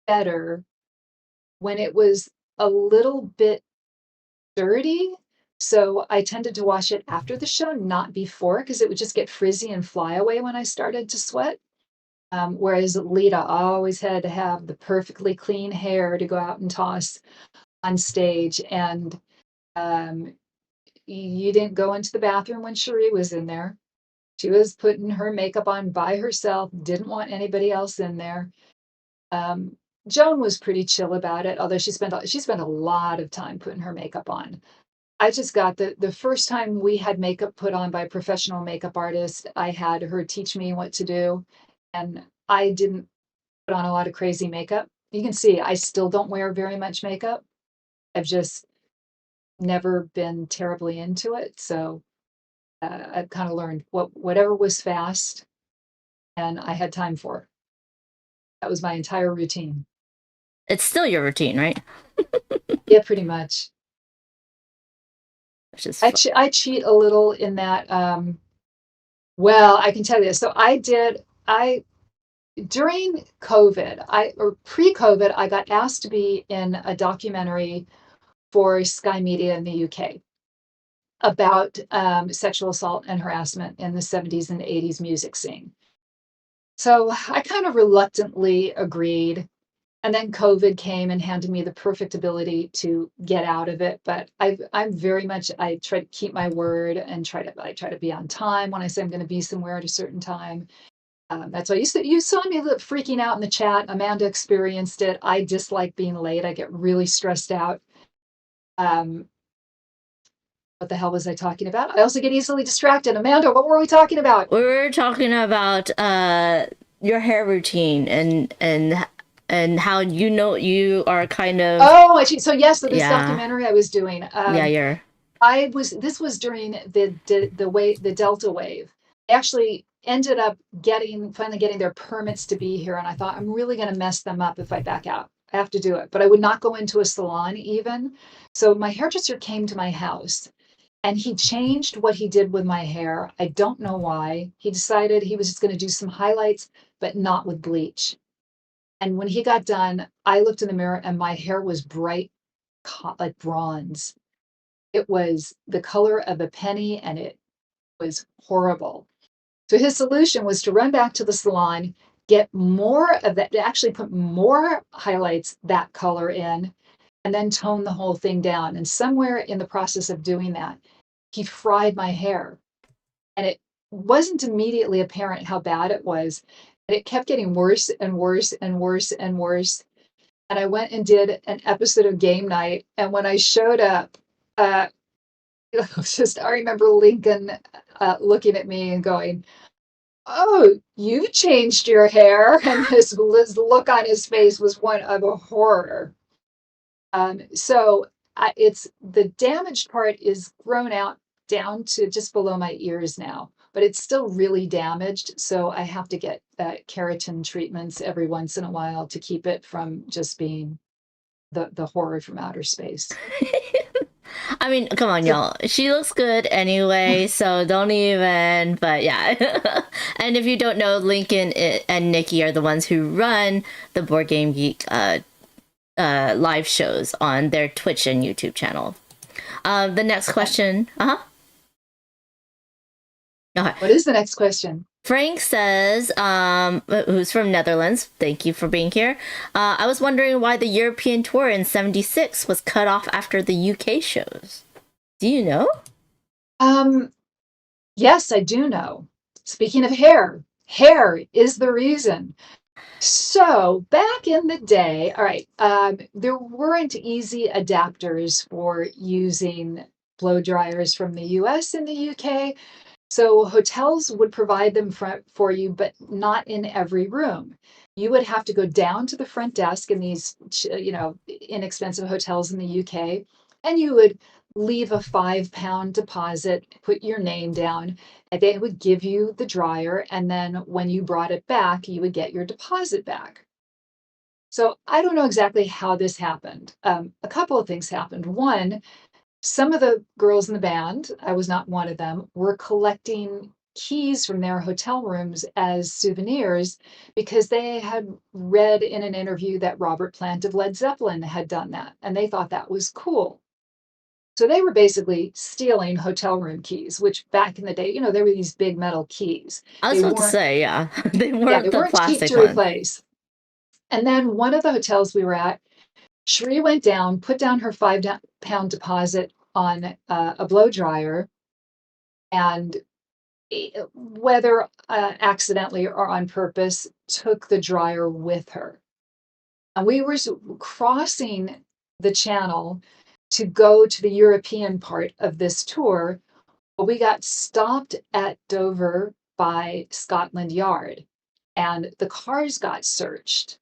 better when it was a little bit dirty. So I tended to wash it after the show, not before, because it would just get frizzy and fly away when I started to sweat. Whereas Lita always had to have the perfectly clean hair to go out and toss on stage. And um, you didn't go into the bathroom when Cherie was in there. She was putting her makeup on by herself, didn't want anybody else in there. Um, Joan was pretty chill about it, although she spent a lot of time putting her makeup on. I just got the first time we had makeup put on by a professional makeup artist, I had her teach me what to do, and I didn't put on a lot of crazy makeup. You can see I still don't wear very much makeup. I've just never been terribly into it, so I've kind of learned whatever was fast and I had time for. That was my entire routine. It's still your routine, right? Yeah, pretty much. Which is fun. I cheat a little in that. Well, I can tell you this. So I during COVID, I or pre-COVID, I got asked to be in a documentary for Sky Media in the UK about sexual assault and harassment in the 70s and 80s music scene. So I kind of reluctantly agreed. And then COVID came and handed me the perfect ability to get out of it. But I'm very much, I try to keep my word and I try to be on time when I say I'm going to be somewhere at a certain time. That's why you saw me freaking out in the chat. Amanda experienced it. I dislike being late. I get really stressed out. Um, what the hell was I talking about? I also get easily distracted. Amanda, what were we talking about? We were talking about your hair routine and how you are kind of Oh, actually, so yes, so this yeah documentary I was doing. yeah you're I was this was during the Delta wave. They actually ended up finally getting their permits to be here, and I thought I'm really going to mess them up if I back out. I have to do it, but I would not go into a salon even. So my hairdresser came to my house and he changed what he did with my hair. I don't know why. He decided he was just going to do some highlights, but not with bleach. And when he got done, I looked in the mirror and my hair was bright, like bronze. It was the color of a penny and it was horrible. So his solution was to run back to the salon, get more of that, actually put more highlights that color in, and then tone the whole thing down. And somewhere in the process of doing that, he fried my hair. And it wasn't immediately apparent how bad it was. And it kept getting worse and worse and worse and worse. And I went and did an episode of Game Night. And when I showed up, uh, it was just, I remember Lincoln looking at me and going, "Oh, you've changed your hair." And his look on his face was one of a horror. So it's the damaged part is grown out down to just below my ears now, but it's still really damaged. So I have to get keratin treatments every once in a while to keep it from just being the horror from outer space. I mean, come on, So y'all. She looks good anyway, so don't even. But yeah. And if you don't know, Lincoln and Nikki are the ones who run the Board Game Geek live shows on their Twitch and YouTube channel. The next okay. question. Uh huh. Okay. What is the next question? Frank says, who's from Netherlands, thank you for being here. I was wondering why the European tour in '76 was cut off after the UK shows. Do you know? Um, yes, I do know. Speaking of hair, hair is the reason. So back in the day, all right, there weren't easy adapters for using blow dryers from the US and the UK. So hotels would provide them for you, but not in every room. You would have to go down to the front desk in these, inexpensive hotels in the UK, and you would leave a £5 deposit, put your name down, and they would give you the dryer. And then when you brought it back, you would get your deposit back. So I don't know exactly how this happened. A couple of things happened. One, some of the girls in the band, I was not one of them, were collecting keys from their hotel rooms as souvenirs because they had read in an interview that Robert Plant of Led Zeppelin had done that, and they thought that was cool. So they were basically stealing hotel room keys, which back in the day, there were these big metal keys. I was They about to weren't, say, yeah, they yeah, they weren't the weren't cheap plastic to ones. replace. And then one of the hotels we were at, Sheree went down, put down her £5 deposit on a blow dryer, and whether accidentally or on purpose, took the dryer with her. And we were crossing the channel to go to the European part of this tour, but we got stopped at Dover by Scotland Yard, and the cars got searched.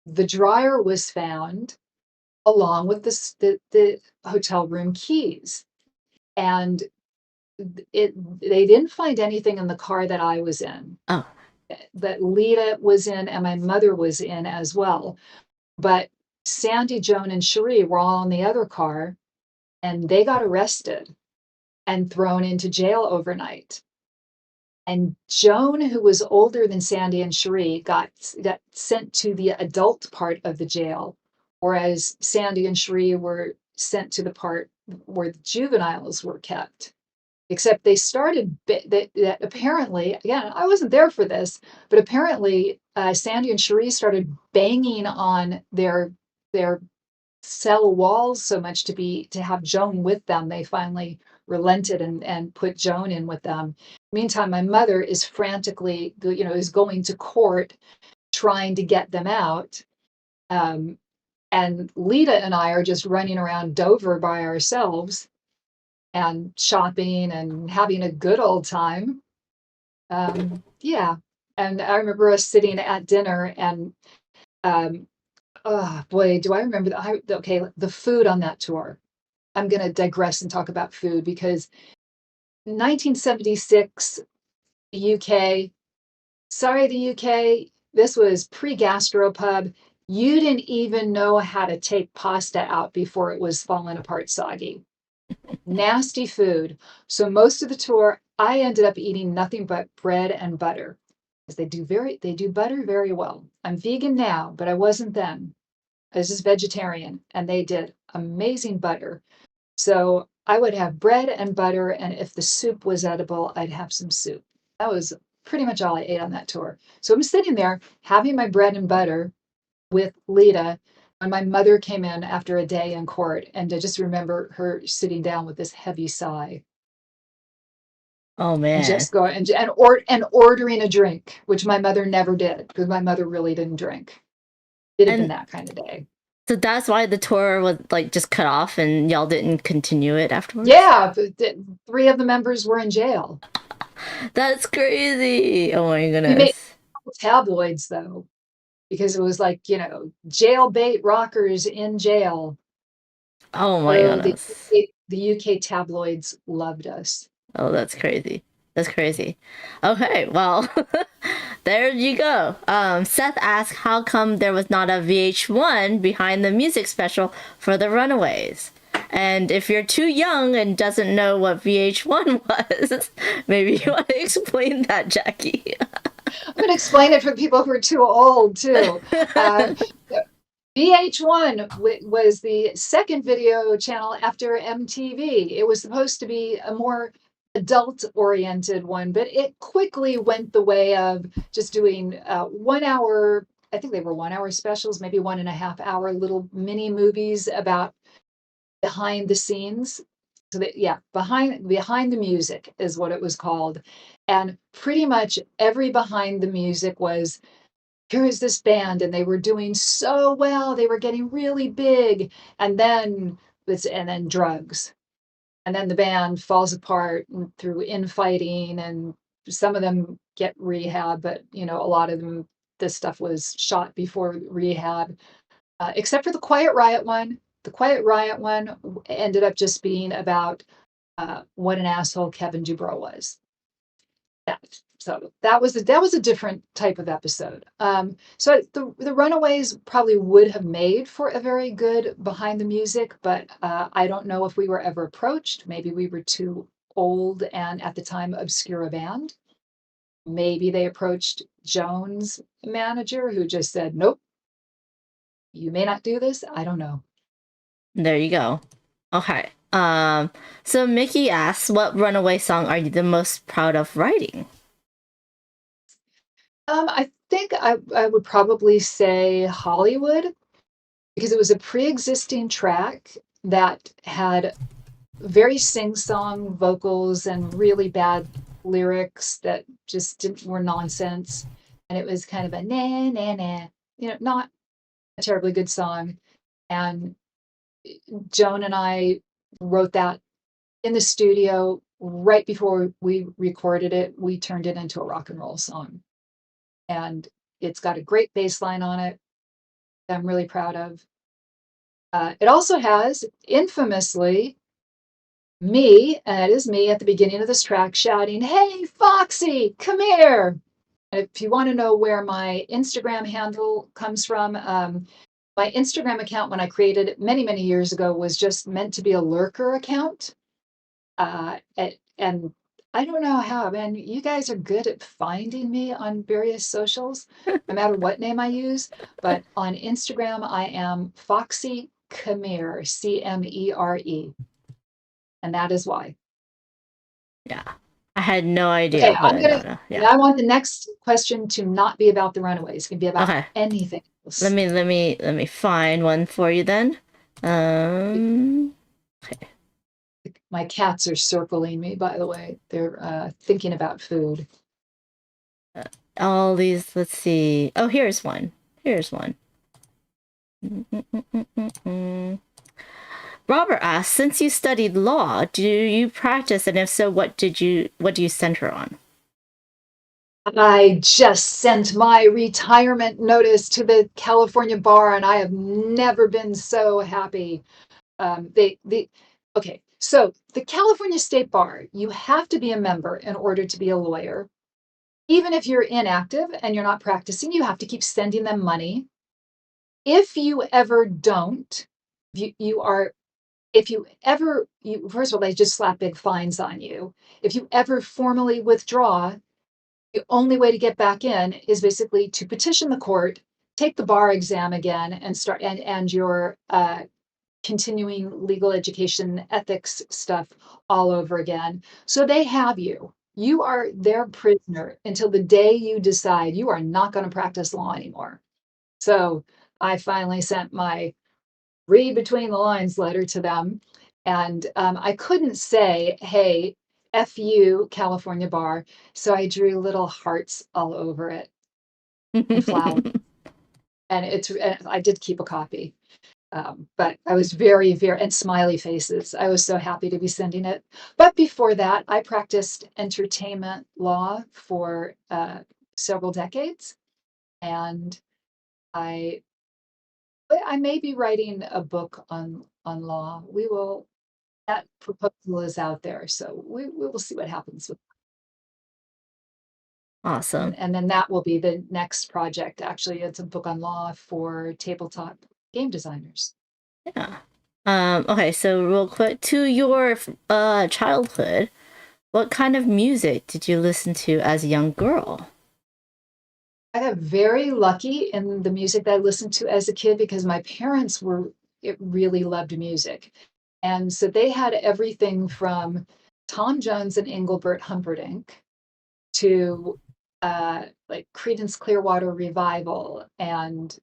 The dryer was found along with the hotel room keys. And they didn't find anything in the car that I was in, Oh, that Lita was in, and my mother was in as well. But Sandy, Joan, and Cherie were all in the other car, and they got arrested and thrown into jail overnight. And Joan, who was older than Sandy and Cherie, got sent to the adult part of the jail, whereas Sandy and Cherie were sent to the part where the juveniles were kept. Except they started that apparently, again, I wasn't there for this, but apparently Sandy and Cherie started banging on their cell walls so much to have Joan with them. They finally relented and put Joan in with them. Meantime, my mother is frantically, is going to court trying to get them out. Um, and Lita and I are just running around Dover by ourselves and shopping and having a good old time. Yeah. And I remember us sitting at dinner and, oh boy, do I remember okay, the food on that tour. I'm going to digress and talk about food because 1976, the UK, sorry, the UK, this was pre-gastropub. You didn't even know how to take pasta out before it was falling apart soggy. Nasty food. So most of the tour, I ended up eating nothing but bread and butter because they do butter very well. I'm vegan now, but I wasn't then. I was just vegetarian, and they did amazing butter. So I would have bread and butter, and if the soup was edible, I'd have some soup. That was pretty much all I ate on that tour. So I'm sitting there having my bread and butter with Lita when my mother came in after a day in court, and I just remember her sitting down with this heavy sigh oh and man. just going and ordering a drink, which my mother never did because my mother really didn't drink. It had been And that kind of day. so that's why the tour was like just cut off, and y'all didn't continue it afterwards. Yeah, but three of the members were in jail. That's crazy. Oh my We made goodness. tabloids though, because it was like, jailbait rockers in jail. Oh my Oh, the goodness. the UK tabloids loved us. Oh, that's crazy. That's crazy. Okay, well, there you go. Seth asked how come there was not a VH1 behind the music special for the Runaways. And if you're too young and doesn't know what VH1 was, maybe you want to explain that, Jackie. I'm going to explain it for people who are too old too. Uh, VH1 was the second video channel after MTV. It was supposed to be a more adult oriented one, but it quickly went the way of just doing 1 hour. I think they were 1 hour specials, maybe 1.5 hour little mini movies about behind the scenes. So that, yeah, behind the music is what it was called. And pretty much every behind the music was, here is this band and they were doing so well, they were getting really big, and then drugs, and then the band falls apart through infighting, and some of them get rehab, but a lot of them, this stuff was shot before rehab, except for the Quiet Riot one. The Quiet Riot one ended up just being about what an asshole Kevin Dubrow was. So that was a different type of episode. So the Runaways probably would have made for a very good behind the music, but I don't know if we were ever approached. Maybe we were too old and at the time obscure a band. Maybe they approached Joan's manager, who just said, "Nope, you may not do this." I don't know. There you go. Okay. So Mickey asks, what Runaway song are you the most proud of writing? I think I would probably say Hollywood, because it was a pre-existing track that had very sing-song vocals and really bad lyrics that just were nonsense. And it was kind of a na na na, not a terribly good song. And Joan and I wrote that in the studio right before we recorded it. We turned it into a rock and roll song. And it's got a great bass line on it that I'm really proud of. It also has, infamously, me, and it is me at the beginning of this track shouting, "Hey, Foxy, come here." If you want to know where my Instagram handle comes from, my Instagram account, when I created it many, many years ago, was just meant to be a lurker account. And I don't know how, man, you guys are good at finding me on various socials, no matter what name I use. But on Instagram, I am Foxy Cmere, Cmere. And that is why. Yeah. I had no idea, Okay, but no, no. and Yeah. I want the next question to not be about the Runaways. It can be about Okay. anything Let else. me let me find one for you then. Okay. My cats are circling me, by the way. They're thinking about food. All these, let's see. Oh, here's one. Here's one. Robert asks, since you studied law, do you practice, and if so, what do you center on? I just sent my retirement notice to the California bar, and I have never been so happy. Okay, so the California State Bar, you have to be a member in order to be a lawyer. Even if you're inactive and you're not practicing, you have to keep sending them money. If you ever don't, you are, if you ever, first of all, they just slap big fines on you. If you ever formally withdraw, the only way to get back in is basically to petition the court, take the bar exam again, and start and your continuing legal education ethics stuff all over again. So they have you. You are their prisoner until the day you decide you are not going to practice law anymore. So I finally sent my read between the lines letter to them. And I couldn't say, "Hey, F you, California bar." So I drew little hearts all over it and flowers. And I did keep a copy. But I was very, very, and smiley faces. I was so happy to be sending it. But before that, I practiced entertainment law for several decades. And I I may be writing a book on law. We will, that proposal is out there. So we will see what happens with, Awesome. and then that will be the next project. Actually, it's a book on law for tabletop game designers. Yeah. Okay, so real quick to your childhood, what kind of music did you listen to as a young girl? I got very lucky in the music that I listened to as a kid because my parents were it really loved music. And so they had everything from Tom Jones and Engelbert Humperdinck to like Creedence Clearwater Revival and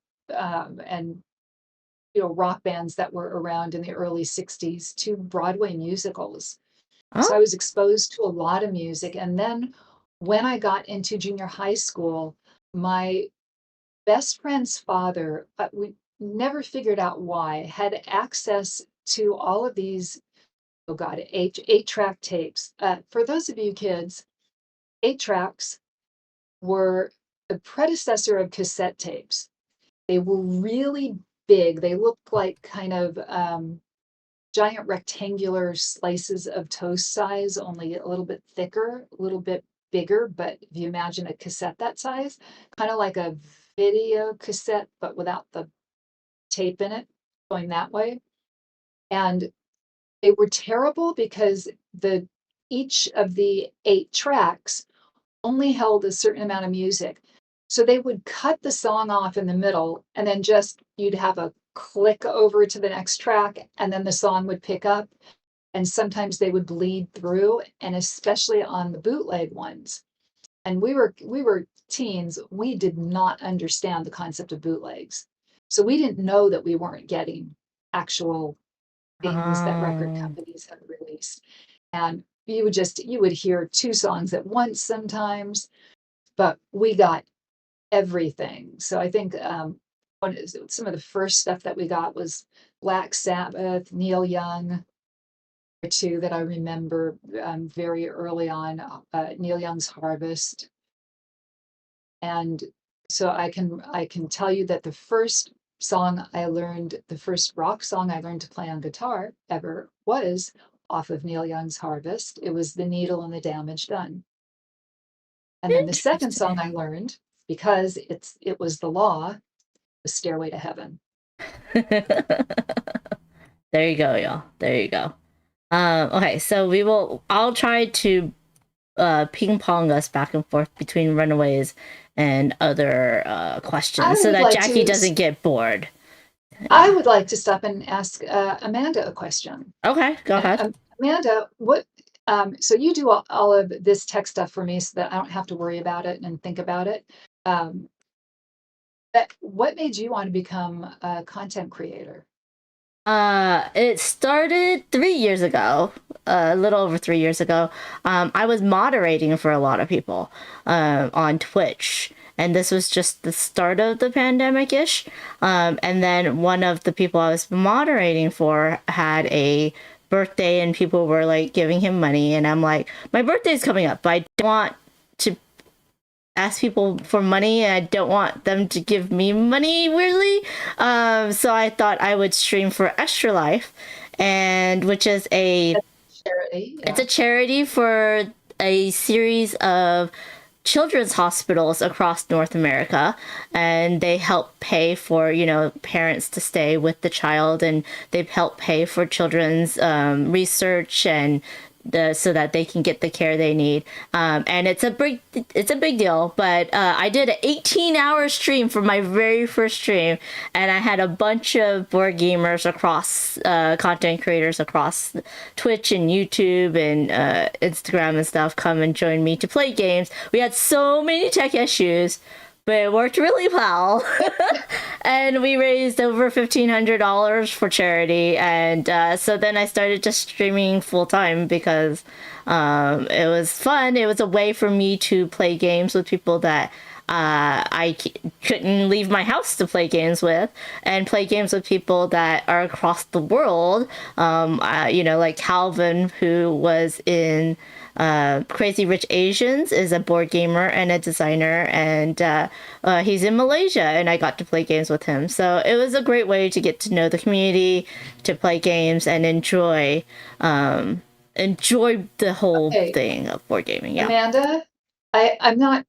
rock bands that were around in the early 60s to Broadway musicals. So I Oh, was exposed to a lot of music. And then when I got into junior high school, my best friend's father, we never figured out why, had access to all of these, oh God, eight track tapes. For those of you kids, eight tracks were the predecessor of cassette tapes. They were really big. They looked like kind of giant rectangular slices of toast size, only a little bit thicker, a little bit bigger. But if you imagine a cassette that size, kind of like a video cassette, but without the tape in it going that way. And they were terrible because the each of the eight tracks only held a certain amount of music. So they would cut the song off in the middle and then just you'd have a click over to the next track and then the song would pick up. And sometimes they would bleed through, and especially on the bootleg ones. And we were teens, we did not understand the concept of bootlegs. So we didn't know that we weren't getting actual things that record um, companies had released. And you would hear two songs at once sometimes, but we got everything. So I think some of the first stuff that we got was Black Sabbath, Neil Young, or two that I remember very early on, Neil Young's Harvest. And so I can tell you that the first rock song I learned to play on guitar ever was off of Neil Young's Harvest. It was The Needle and the Damage Done. And then the second song interesting. I learned, because it was the law, was Stairway to Heaven. There you go, y'all. There you go. Okay, so we will. I'll try to ping pong us back and forth between Runaways and other I questions, so would that like Jackie to doesn't get bored. I would like to stop and ask Amanda a question. Okay, go And ahead. Amanda, so you do all of this tech stuff for me so that I don't have to worry about it and think about it. Um, what made you want to become a content creator? It started 3 years ago, a little over 3 years ago. I was moderating for a lot of people on Twitch, and this was just the start of the pandemic ish. And then one of the people I was moderating for had a birthday, and people were like giving him money, and I'm like, my birthday's coming up, but I don't want to ask people for money. I don't want them to give me money weirdly. So I thought I would stream for Extra Life, and which is Charity, it's yeah. a charity for a series of children's hospitals across North America, and they help pay for parents to stay with the child, and they help pay for children's research and so that they can get the care they need. And it's a big deal. But I did an 18-hour stream for my very first stream, and I had a bunch of board gamers across content creators across Twitch and YouTube and Instagram and stuff come and join me to play games. We had so many tech issues, but it worked really well. And we raised over $1,500 for charity. And so then I started just streaming full time because it was fun. It was a way for me to play games with people that couldn't leave my house to play games with, and play games with people that are across the world. Like Calvin, who was in Crazy Rich Asians, is a board gamer and a designer, and he's in Malaysia, and I got to play games with him. So it was a great way to get to know the community, to play games, and enjoy the whole Okay, thing of board gaming. Yeah. Amanda, I'm not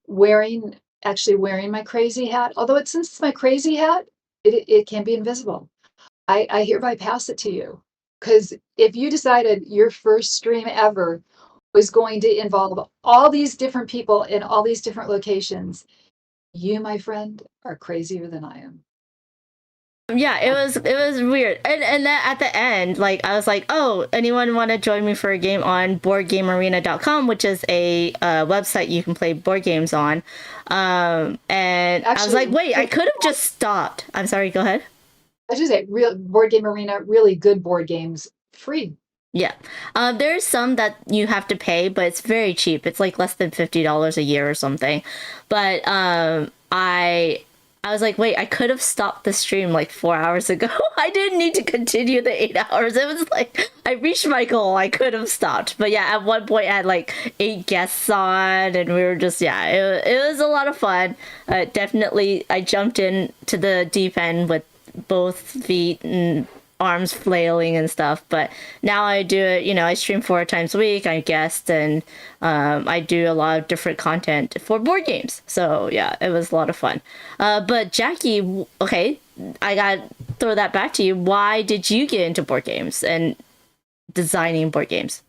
actually wearing my crazy hat, although since it's my crazy hat, it can be invisible. I hereby pass it to you. Because if you decided your first stream ever was going to involve all these different people in all these different locations, you, my friend, are crazier than I am. Yeah, it was weird, and then at the end, like I was like, oh, anyone want to join me for a game on BoardGameArena.com, which is a website you can play board games on, and I was like, Actually, wait, I could have just stopped. I'm sorry, go ahead. I should say, real Board Game Arena, really good board games, free. Yeah. There's some that you have to pay, but it's very cheap. It's like less than $50 a year or something. But I was like, wait, I could have stopped the stream like 4 hours ago. I didn't need to continue the 8 hours. It was like I reached my goal. I could have stopped. But yeah, at one point I had like 8 guests on, and we were just yeah, it was a lot of fun. Definitely, I jumped in to the deep end with both feet and arms flailing and stuff. But now I do it, I stream 4 times a week. I guest, and I do a lot of different content for board games. So yeah, it was a lot of fun. But Jackie, okay, I got to throw that back to you. Why did you get into board games and designing board games?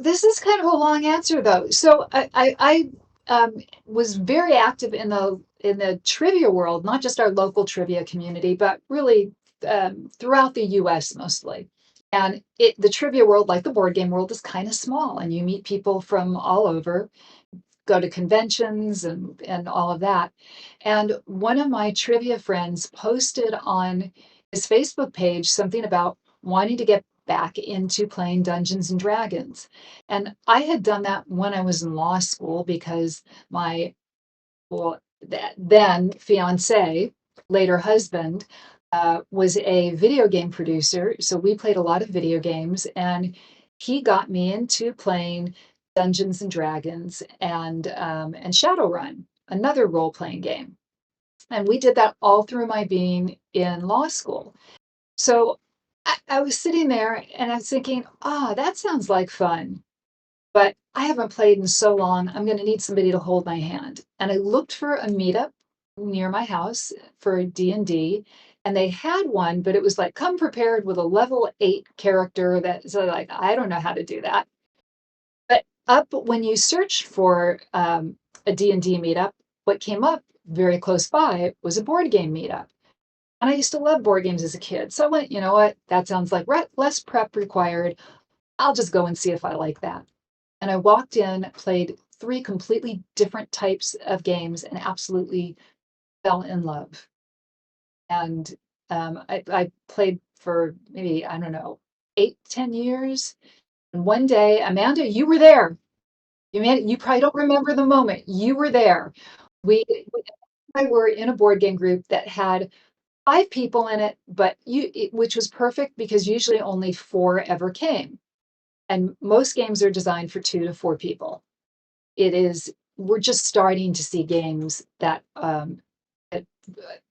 This is kind of a long answer though. So I was very active in the trivia world, not just our local trivia community, but really throughout the U.S. mostly. And the trivia world, like the board game world, is kind of small, and you meet people from all over, go to conventions and all of that. And one of my trivia friends posted on his Facebook page something about wanting to get back into playing Dungeons and Dragons. And I had done that when I was in law school because my well then fiance, later husband, was a video game producer. So we played a lot of video games, and he got me into playing Dungeons and Dragons and Shadowrun, another role playing game. And we did that all through my being in law school. So I was sitting there and I was thinking, that sounds like fun, but I haven't played in so long. I'm going to need somebody to hold my hand. And I looked for a meetup near my house for D&D, and they had one, but it was like come prepared with a level 8 character that so like I don't know how to do that. But up when you search for a D&D meetup, what came up very close by was a board game meetup. And I used to love board games as a kid. So I went, you know what? That sounds like less prep required. I'll just go and see if I like that. And I walked in, played 3 completely different types of games, and absolutely fell in love. And I played for maybe, I don't know, 8, 10 years. And one day, Amanda, you were there. You probably don't remember the moment. You were there. We I were in a board game group that had 5 people in it, but which was perfect because usually only 4 ever came. And most games are designed for 2 to 4 people. It is we're just starting to see games that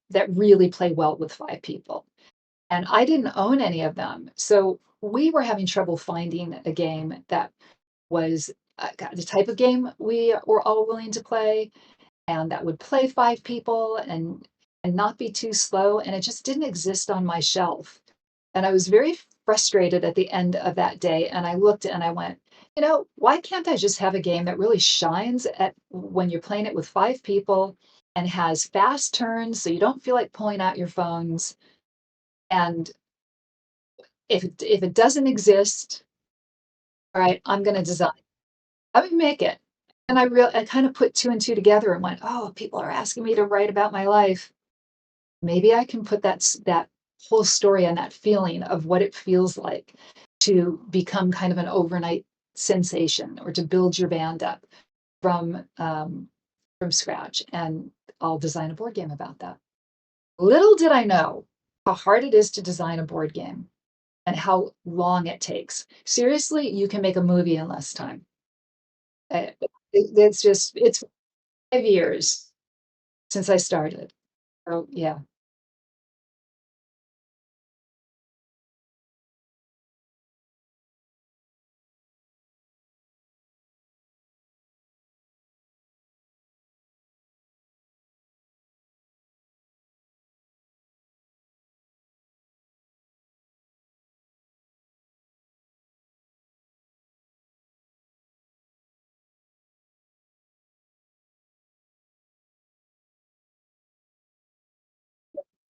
that really play well with 5 people. And I didn't own any of them. So we were having trouble finding a game that was the type of game we were all willing to play and that would play 5 people and not be too slow. And it just didn't exist on my shelf. And I was very frustrated at the end of that day. And I looked and I went, why can't I just have a game that really shines at when you're playing it with 5 people and has fast turns so you don't feel like pulling out your phones? And if it doesn't exist, all right, I'm going to design. I would make it. And I kind of put 2 and 2 together and went, oh, people are asking me to write about my life. Maybe I can put that whole story and that feeling of what it feels like to become kind of an overnight sensation or to build your band up from scratch. And I'll design a board game about that. Little did I know how hard it is to design a board game and how long it takes. Seriously, you can make a movie in less time. Uh, it's 5 years since I started. So yeah.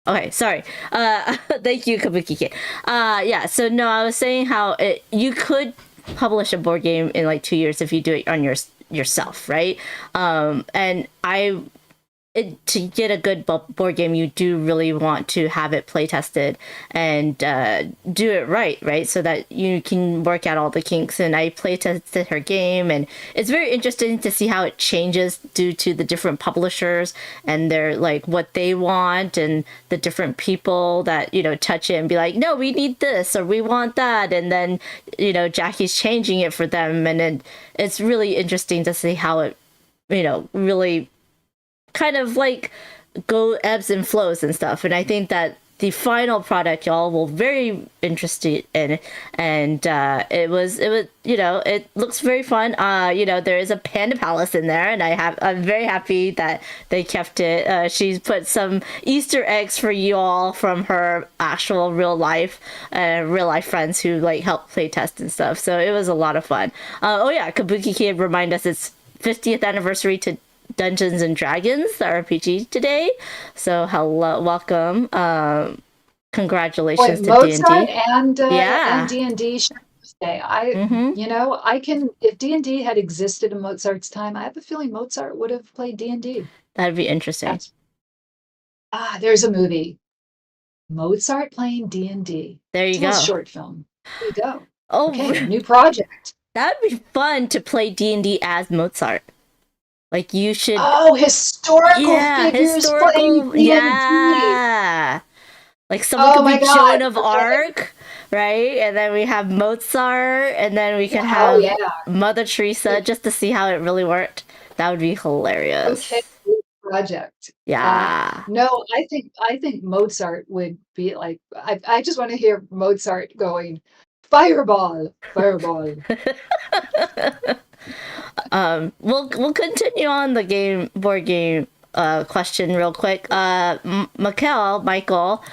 Okay, sorry. Thank you, Kabuki Kid. Yeah. So no, I was saying how you could publish a board game in like 2 years if you do it on yourself, right? And to get a good board game, you do really want to have it play tested and do it right, so that you can work out all the kinks. And I play tested her game, and it's very interesting to see how it changes due to the different publishers and their like what they want, and the different people that touch it and be like, no, we need this or we want that, and then Jackie's changing it for them, and then it's really interesting to see how it really kind of like go ebbs and flows and stuff. And I think that the final product y'all will very interested in, and it was it looks very fun. There is a panda palace in there, and I'm very happy that they kept it. She's put some Easter eggs for you all from her actual real life friends who like helped play test and stuff, so it was a lot of fun. Oh yeah, Kabuki Kid remind us it's 50th anniversary to Dungeons and Dragons, the RPG today. So hello, welcome. Wait, Congratulations to Mozart D&D. and Yeah. D&D share birthday. Mm-hmm. I can if D&D had existed in Mozart's time, I have a feeling Mozart would have played D&D. That'd be interesting. That's there's a movie, Mozart playing D&D. There It's you a little go. short film. There you go. Oh, Okay, new project. that'd be fun to play D&D as Mozart. Like you should, Oh, historical yeah, figures playing historical, D&D. yeah. Like someone Oh could my be God. Joan of Okay. Arc, right? And then we have Mozart, and then we can Oh have yeah. Mother Teresa just to see how it really worked. That would be Okay, hilarious. new project. Yeah. No, I think Mozart would be like I just want to hear Mozart going, fireball, fireball. We'll continue on the board game question real quick. Michael,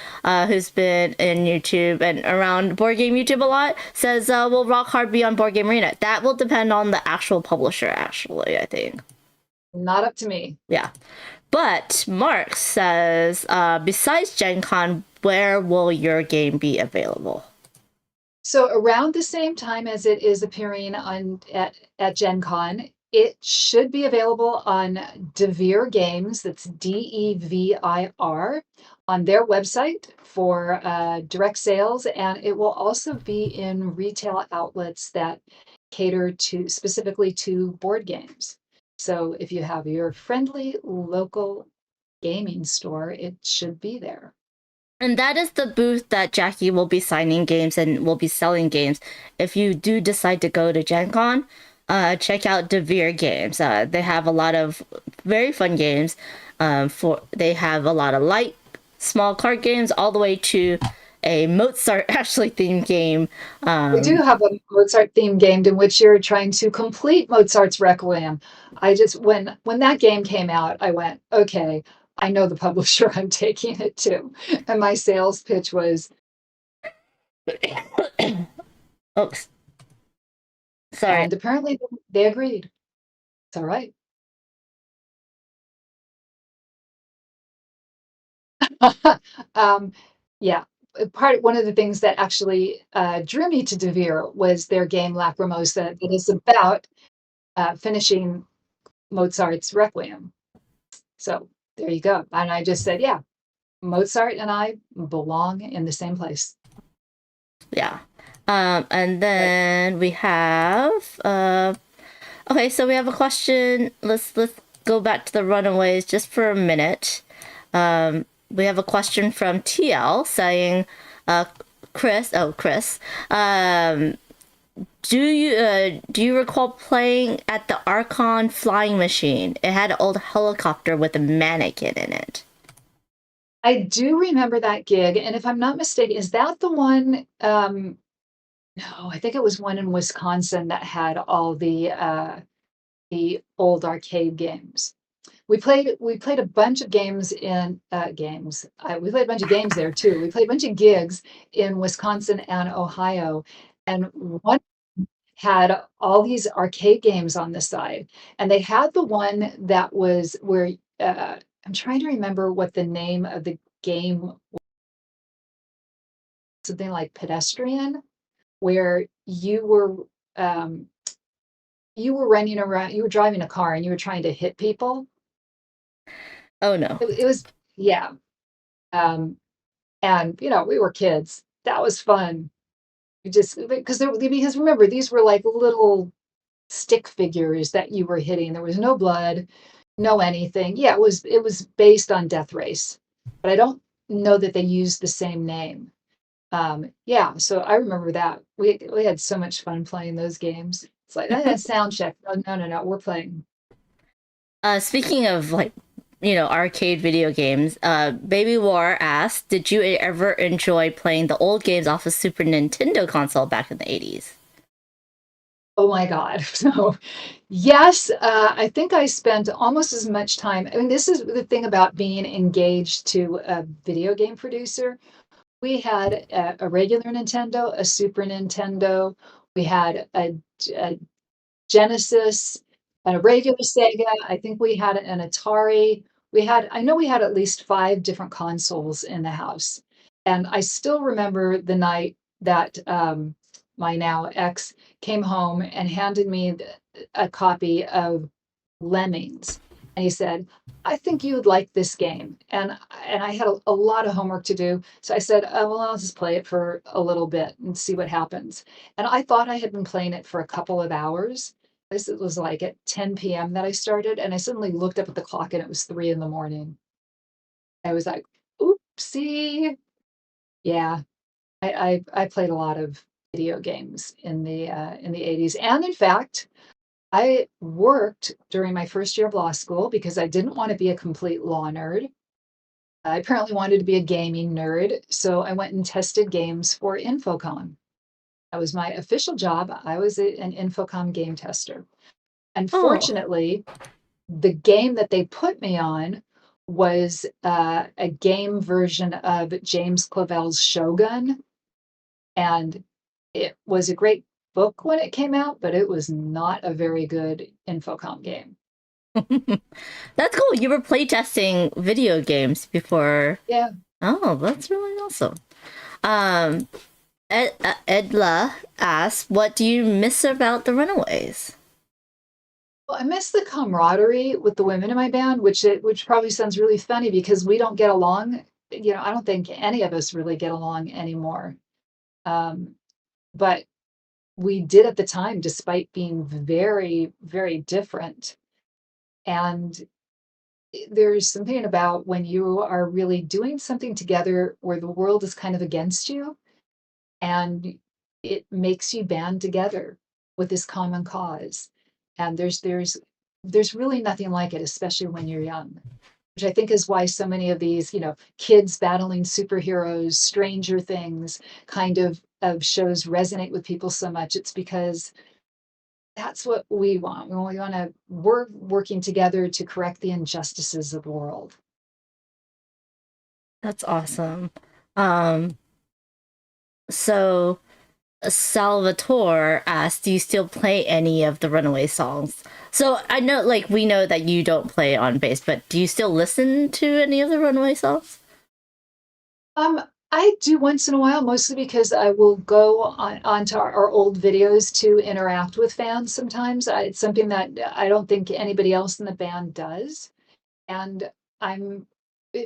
who's been in YouTube and around board game YouTube a lot, says will Rock Hard be on Board Game Arena? That will depend on the actual publisher. Actually, I think. Not up to me. Yeah. But Mark says, besides Gen Con, where will your game be available? So around the same time as it is appearing at Gen Con, it should be available on Devir Games, that's Devir, on their website for direct sales, and it will also be in retail outlets that cater to specifically to board games. So if you have your friendly local gaming store, it should be there. And that is the booth that Jackie will be signing games and will be selling games. If you do decide to go to Gen Con, check out Devere Games. They have a lot of very fun games. They have a lot of light, small card games, all the way to a Mozart actually themed game. We do have a Mozart themed game in which you're trying to complete Mozart's Requiem. I just when that game came out, I went, okay, I know the publisher I'm taking it to. And my sales pitch was, Oops, sorry. and apparently they agreed. It's all right. um, yeah. One of the things that actually drew me to Devere was their game Lacrimosa that is about finishing Mozart's Requiem. So there you go. And I just said, yeah, Mozart and I belong in the same place. Yeah. And Right. then we have okay, so we have a question. Let's go back to the Runaways just for a minute. We have a question from TL saying, Chris, do you recall playing at the Archon flying machine? It had an old helicopter with a mannequin in it. I do remember that gig. And if I'm not mistaken, is that the one? No, I think it was one in Wisconsin that had all the old arcade games. We played a bunch of games in games. We played a bunch of games there too. We played a bunch of gigs in Wisconsin and Ohio, and one had all these arcade games on the side, and they had the one that was where I'm trying to remember what the name of the game, something like Pedestrian, where um, you were running around, you were driving a car and you were trying to hit people. Oh no. It was, yeah. Um, and we were kids. That was fun. We just because remember these were like little stick figures that you were hitting. There was no blood, no anything. Yeah, it was based on Death Race, but I don't know that they used the same name. Yeah, so I remember that. We had so much fun playing those games. It's like, sound check. Oh, no, no, no, we're playing. Speaking of like, arcade video games, Baby War asked, did you ever enjoy playing the old games off a Super Nintendo console back in the 80s? Oh my God. So, yes, I think I spent almost as much time. I mean, this is the thing about being engaged to a video game producer. We had a regular Nintendo, a Super Nintendo. We had a Genesis, and a regular Sega. I think we had an Atari. I know we had at least 5 different consoles in the house. And I still remember the night that my now ex came home and handed me a copy of Lemmings. And he said, I think you would like this game. And I had a lot of homework to do. So I said, oh, well, I'll just play it for a little bit and see what happens. And I thought I had been playing it for a couple of hours. This was like at 10 p.m. that I started. And I suddenly looked up at the clock and it was 3 in the morning. I was like, oopsie. Yeah, I played a lot of video games in the 80s. And in fact, I worked during my first year of law school because I didn't want to be a complete law nerd. I apparently wanted to be a gaming nerd, so I went and tested games for Infocom. That was my official job. I was an Infocom game tester. Oh. Unfortunately, the game that they put me on was a game version of James Clavell's Shogun, and it was a great book when it came out, but it was not a very good Infocom game. That's cool. You were playtesting video games before. Yeah. Oh, that's really awesome. Um, Edla asks, what do you miss about the Runaways? Well, I miss the camaraderie with the women in my band, which probably sounds really funny because we don't get along. I don't think any of us really get along anymore. Um, but we did at the time, despite being very, very different. And there's something about when you are really doing something together where the world is kind of against you and it makes you band together with this common cause. And there's really nothing like it, especially when you're young, which I think is why so many of these, kids battling superheroes, Stranger Things kind of shows resonate with people so much. It's because that's what we want. We want to work working together to correct the injustices of the world. That's awesome. Um, so Salvatore asked, do you still play any of the Runaway songs? So I know, like, we know that you don't play on bass, but do you still listen to any of the Runaway songs? Um, I do once in a while, mostly because I will go onto our old videos to interact with fans sometimes. It's something that I don't think anybody else in the band does. And I'm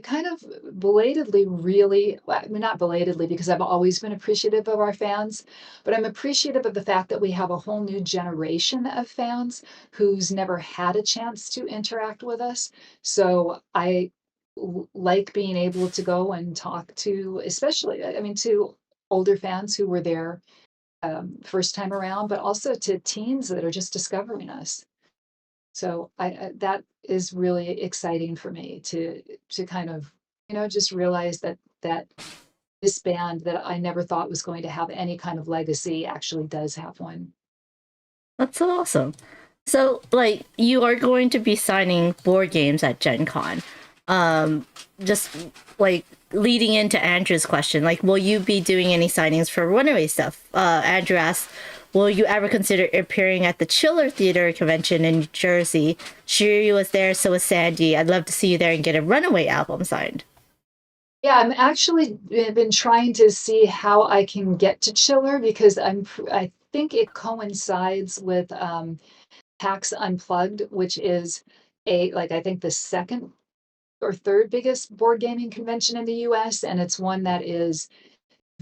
kind of belatedly really, well, I mean, not belatedly because I've always been appreciative of our fans, but I'm appreciative of the fact that we have a whole new generation of fans who's never had a chance to interact with us. So I like being able to go and talk to, especially, I mean, to older fans who were there first time around, but also to teens that are just discovering us. So that is really exciting for me to kind of, just realize that this band that I never thought was going to have any kind of legacy actually does have one. That's so awesome. So, like, you are going to be signing board games at Gen Con. Um, just like leading into Andrew's question, like, will you be doing any signings for Runaway stuff? Andrew asked, will you ever consider appearing at the Chiller Theater convention in New Jersey? Shiri was there, so was Sandy. I'd love to see you there and get a Runaway album signed. Yeah, I'm actually been trying to see how I can get to Chiller because I think it coincides with PAX Unplugged, which is I think the second or third biggest board gaming convention in the US, and it's one that is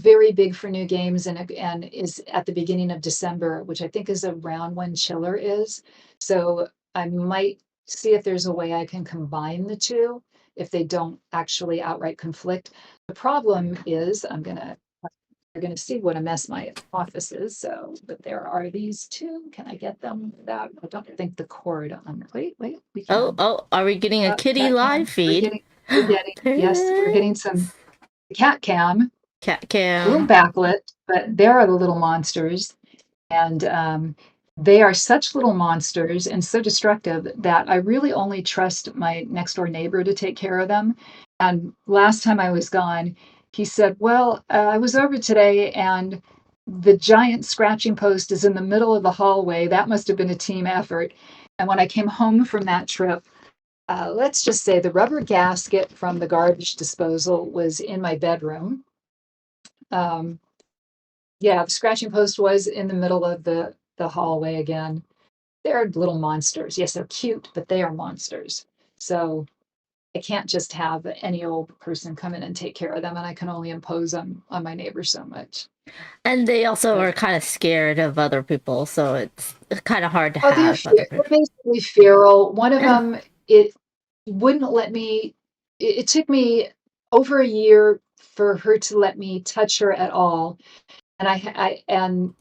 very big for new games and is at the beginning of December, which I think is around when Chiller is. So I might see if there's a way I can combine the two if they don't actually outright conflict. The problem is you're gonna see what a mess my office is. So, but there are these two. Can I get them without? I don't think the cord on. Wait, we Oh, can. oh, are we getting a kitty Cat live cam. feed? We're getting, There it yes, we're getting some is. cat cam, Cat a little cam. backlit, but there are the little monsters. And they are such little monsters and so destructive that I really only trust my next door neighbor to take care of them. And last time I was gone, he said, well, I was over today and the giant scratching post is in the middle of the hallway. That must have been a team effort. And when I came home from that trip, let's just say the rubber gasket from the garbage disposal was in my bedroom. Um, yeah, the scratching post was in the middle of the hallway again. They're little monsters. Yes, they're cute, but they are monsters. So I can't just have any old person come in and take care of them, and I can only impose on my neighbors so much. And they also But are kind of scared of other people, so it's kind of hard to oh, have other they're people. basically feral. One of Yeah. them, it wouldn't let me. It took me over a year for her to let me touch her at all, and and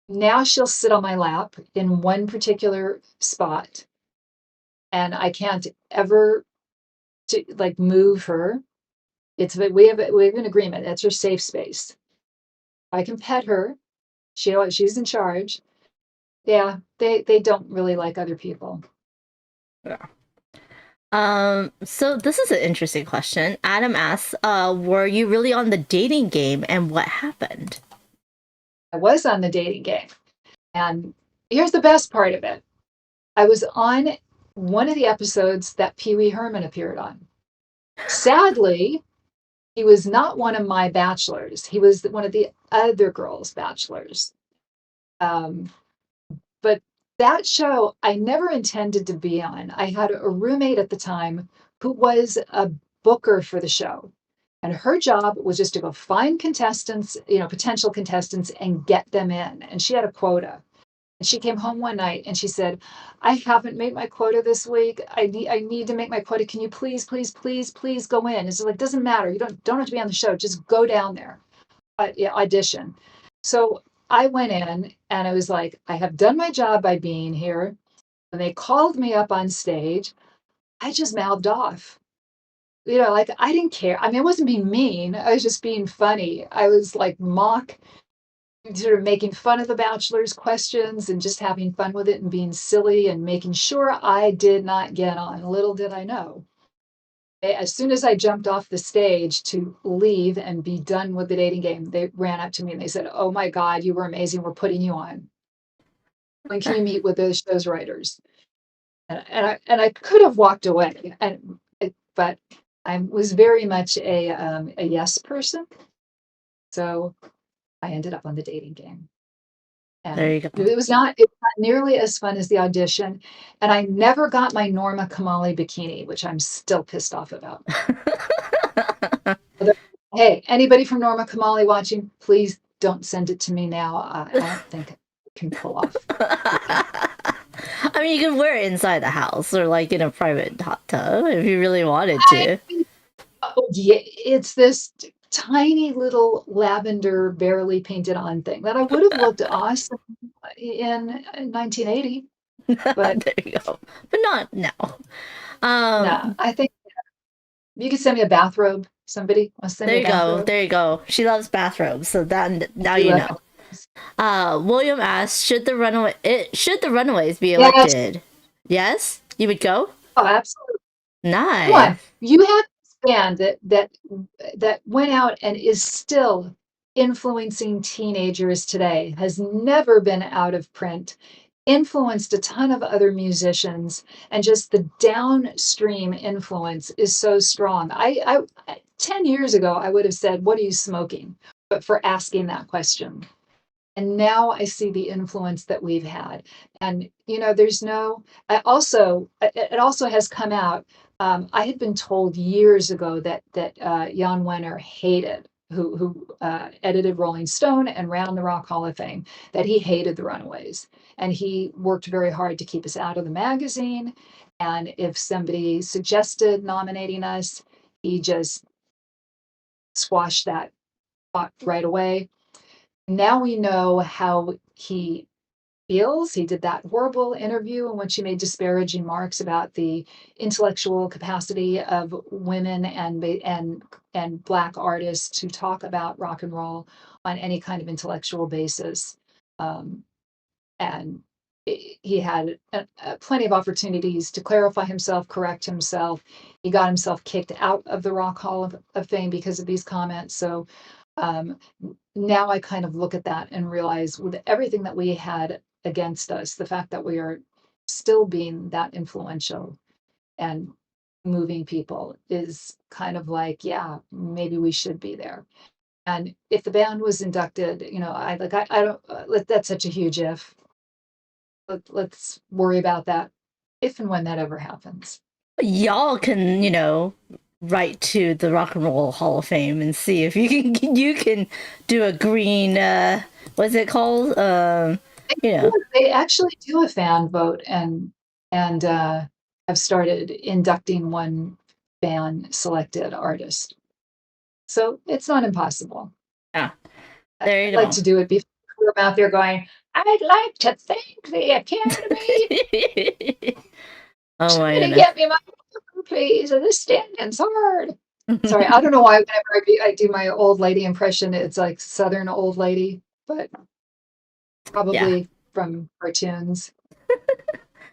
now she'll sit on my lap in one particular spot, and I can't ever to like move her. It's we have an agreement. That's her safe space. I can pet her. She's in charge. Yeah, they don't really like other people. Yeah. So this is an interesting question. Adam asks, were you really on the dating game and what happened? I was on the dating game, and here's the best part of it. I was on one of the episodes that Pee Wee Herman appeared on. Sadly, he was not one of my bachelors. He was one of the other girls' bachelors. Um, But that show, I never intended to be on. I had a roommate at the time who was a booker for the show. And her job was just to go find contestants, potential contestants, and get them in. And she had a quota. And she came home one night and she said, I haven't made my quota this week. I need to make my quota. Can you please, please, please, please go in? It's like, doesn't matter. You don't have to be on the show. Just go down there. Yeah, audition. So I went in and I was like, I have done my job by being here. When they called me up on stage, I just mouthed off. Like I didn't care. I mean, I wasn't being mean. I was just being funny. I was like sort of making fun of the bachelor's questions and just having fun with it and being silly and making sure I did not get on. Little did I know. As soon as I jumped off the stage to leave and be done with the dating game, they ran up to me and they said, "Oh my God, you were amazing. We're putting you on. When can you meet with the show's writers?" And I could have walked away, but I was very much a yes person, so I ended up on the dating game, There and you go. it was not nearly as fun as the audition, and I never got my Norma Kamali bikini, which I'm still pissed off about. Hey, anybody from Norma Kamali watching, please don't send it to me now. I don't think I can pull off bikini. I mean, you could wear it inside the house or like in a private hot tub if you really wanted I to. oh, yeah, it's this tiny little lavender, barely painted on thing that I would have looked awesome in 1980, but There you go. But not now. nah, Um, I think you could send me a bathrobe. Somebody wants to send me there a you go. bathrobe. There you go. She loves bathrobes, so that I now do you love know. bathrobes. William asks, should the Runaways be Yes. elected? Yes, you would go. Oh, absolutely. Come on. Nice. You have this band that went out and is still influencing teenagers today, has never been out of print, influenced a ton of other musicians, and just the downstream influence is so strong. 10 years ago, I would have said, "What are you smoking?" But for asking that question. And now I see the influence that we've had. And, there's no I also it also has come out, I had been told years ago that Jan Wenner hated who edited Rolling Stone and ran the Rock Hall of Fame, that he hated the Runaways, and he worked very hard to keep us out of the magazine, and if somebody suggested nominating us, he just squashed that thought right away. Now we know how he feels. He did that horrible interview in which he made disparaging remarks about the intellectual capacity of women and Black artists to talk about rock and roll on any kind of intellectual basis. Um, and he had plenty of opportunities to clarify himself, correct himself. He got himself kicked out of the Rock Hall of Fame because of these comments. So um, now I kind of look at that and realize, with everything that we had against us, the fact that we are still being that influential and moving people is kind of like, yeah, maybe we should be there. And if the band was inducted, I don't, that's such a huge if. Let's worry about that if and when that ever happens. Y'all can, write to the Rock and Roll Hall of Fame and see if you can do a green what's it called? You know. They actually do a fan vote and have started inducting one fan selected artist. So it's not impossible. Yeah. I'd There you like go. to do it before I'm out there going, "I'd like to thank the Academy. Oh my Somebody goodness. get me my phone, please. This standing's hard." Sorry, I don't know why whenever I do my old lady impression, it's like Southern old lady, but Yeah. probably from cartoons.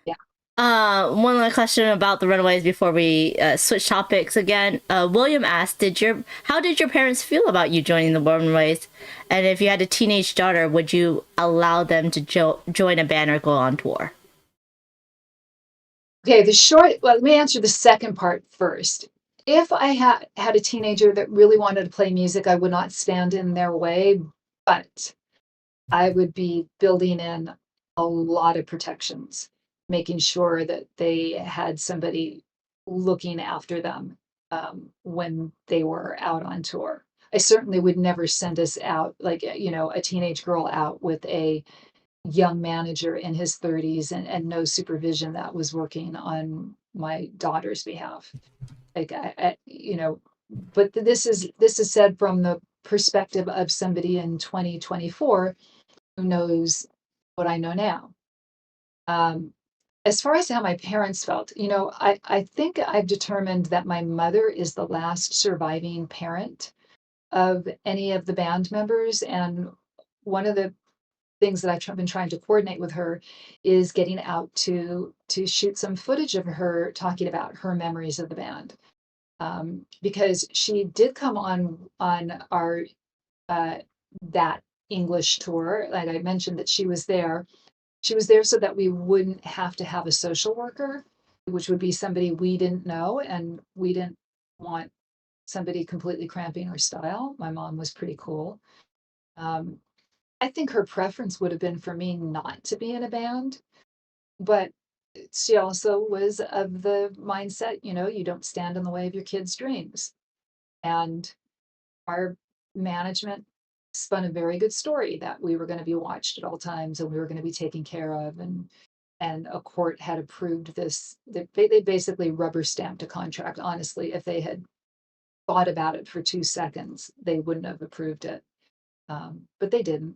Yeah. One last question about the Runaways before we switch topics again. William asked, how did your parents feel about you joining the Runaways? And if you had a teenage daughter, would you allow them to join a band or go on tour? Okay, let me answer the second part first. If I had a teenager that really wanted to play music, I would not stand in their way, but I would be building in a lot of protections, making sure that they had somebody looking after them when they were out on tour. I certainly would never send us out, like, a teenage girl out with a young manager in his 30s and no supervision that was working on my daughter's behalf. Like but this is said from the perspective of somebody in 2024 who knows what I know now. Um, as far as how my parents felt, I think I've determined that my mother is the last surviving parent of any of the band members. And one of the things that I've been trying to coordinate with her is getting out to shoot some footage of her talking about her memories of the band. Because she did come on our uh, that English tour. Like I mentioned that she was there. She was there so that we wouldn't have to have a social worker, which would be somebody we didn't know, and we didn't want somebody completely cramping her style. My mom was pretty cool. Um, I think her preference would have been for me not to be in a band, but she also was of the mindset, you don't stand in the way of your kids' dreams. And our management spun a very good story that we were going to be watched at all times and we were going to be taken care of, and a court had approved this. They basically rubber stamped a contract. Honestly, if they had thought about it for 2 seconds, they wouldn't have approved it. But they didn't.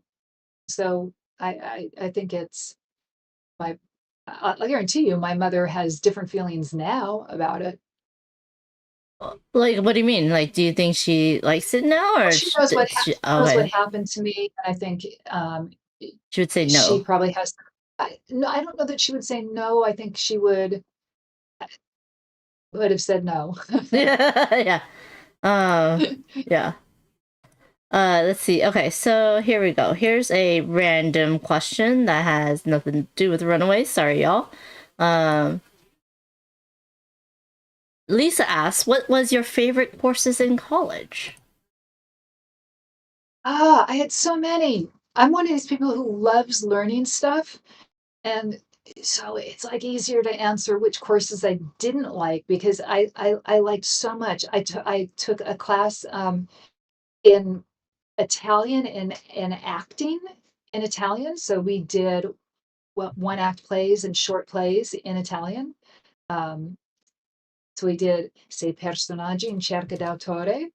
So I think it's my I'll guarantee you my mother has different feelings now about it. Like, what do you mean? Like, do you think she likes it now, Well, or she knows what okay, happened to me, and I think she would say she no. probably has. No, I don't know that she would say no. I think she would have said no. Yeah, yeah. Yeah. Let's see. Okay, so here we go. Here's a random question that has nothing to do with Runaways. Sorry, y'all. Um, Lisa asks, what was your favorite courses in college? I had so many. I'm one of these people who loves learning stuff, and so it's like easier to answer which courses I didn't like because I liked so much. I took a class in Italian in acting in Italian. So we did one act plays and short plays in Italian. Um, so we did Sei personaggi in cerca d'autore,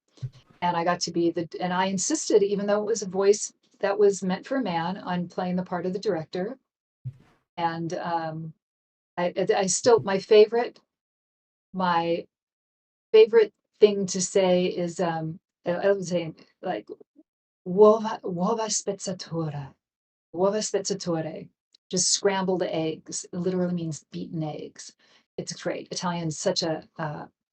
and I got to be and I insisted, even though it was a voice that was meant for a man, on playing the part of the director. And I still my favorite thing to say is I would say like uova spezzatura. Uova spezzature, just scrambled eggs. It literally means beaten eggs. It's great. Italian's such a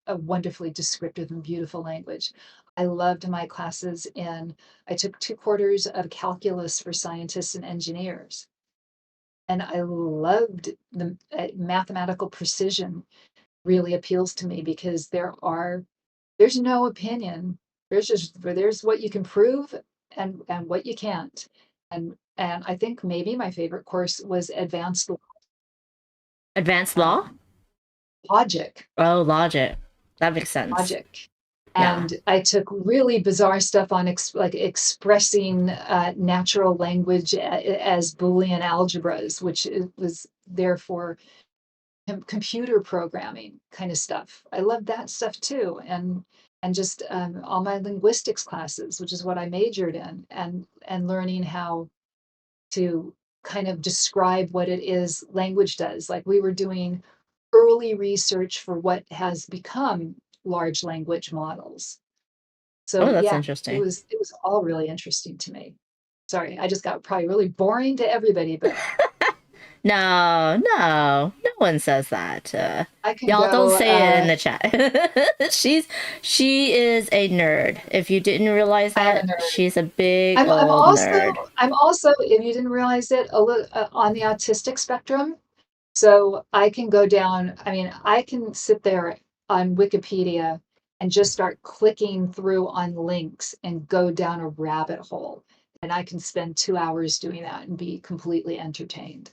wonderfully descriptive and beautiful language. I loved my classes I took 2 quarters of calculus for scientists and engineers. And I loved the mathematical precision really appeals to me because there's no opinion. There's what you can prove and what you can't. And I think maybe my favorite course was advanced Advanced law? um, logic. Oh, logic. That makes sense. Logic. Yeah. And I took really bizarre stuff on like expressing natural language as Boolean algebras, which was therefore computer programming kind of stuff. I love that stuff too, and just all my linguistics classes, which is what I majored in, and learning how to kind of describe what it is language does. Like we were doing early research for what has become large language models. Oh, So that's yeah, interesting. it was all really interesting to me. Sorry, I just got probably really boring to everybody, but No, no one says that. I can Y'all don't go. say it in the chat. She is a nerd. If you didn't realize I am a that, nerd. she's a big I'm old nerd. also, if you didn't realize it, on the autistic spectrum. So I can go down, I mean, I can sit there on Wikipedia and just start clicking through on links and go down a rabbit hole. And I can spend 2 hours doing that and be completely entertained.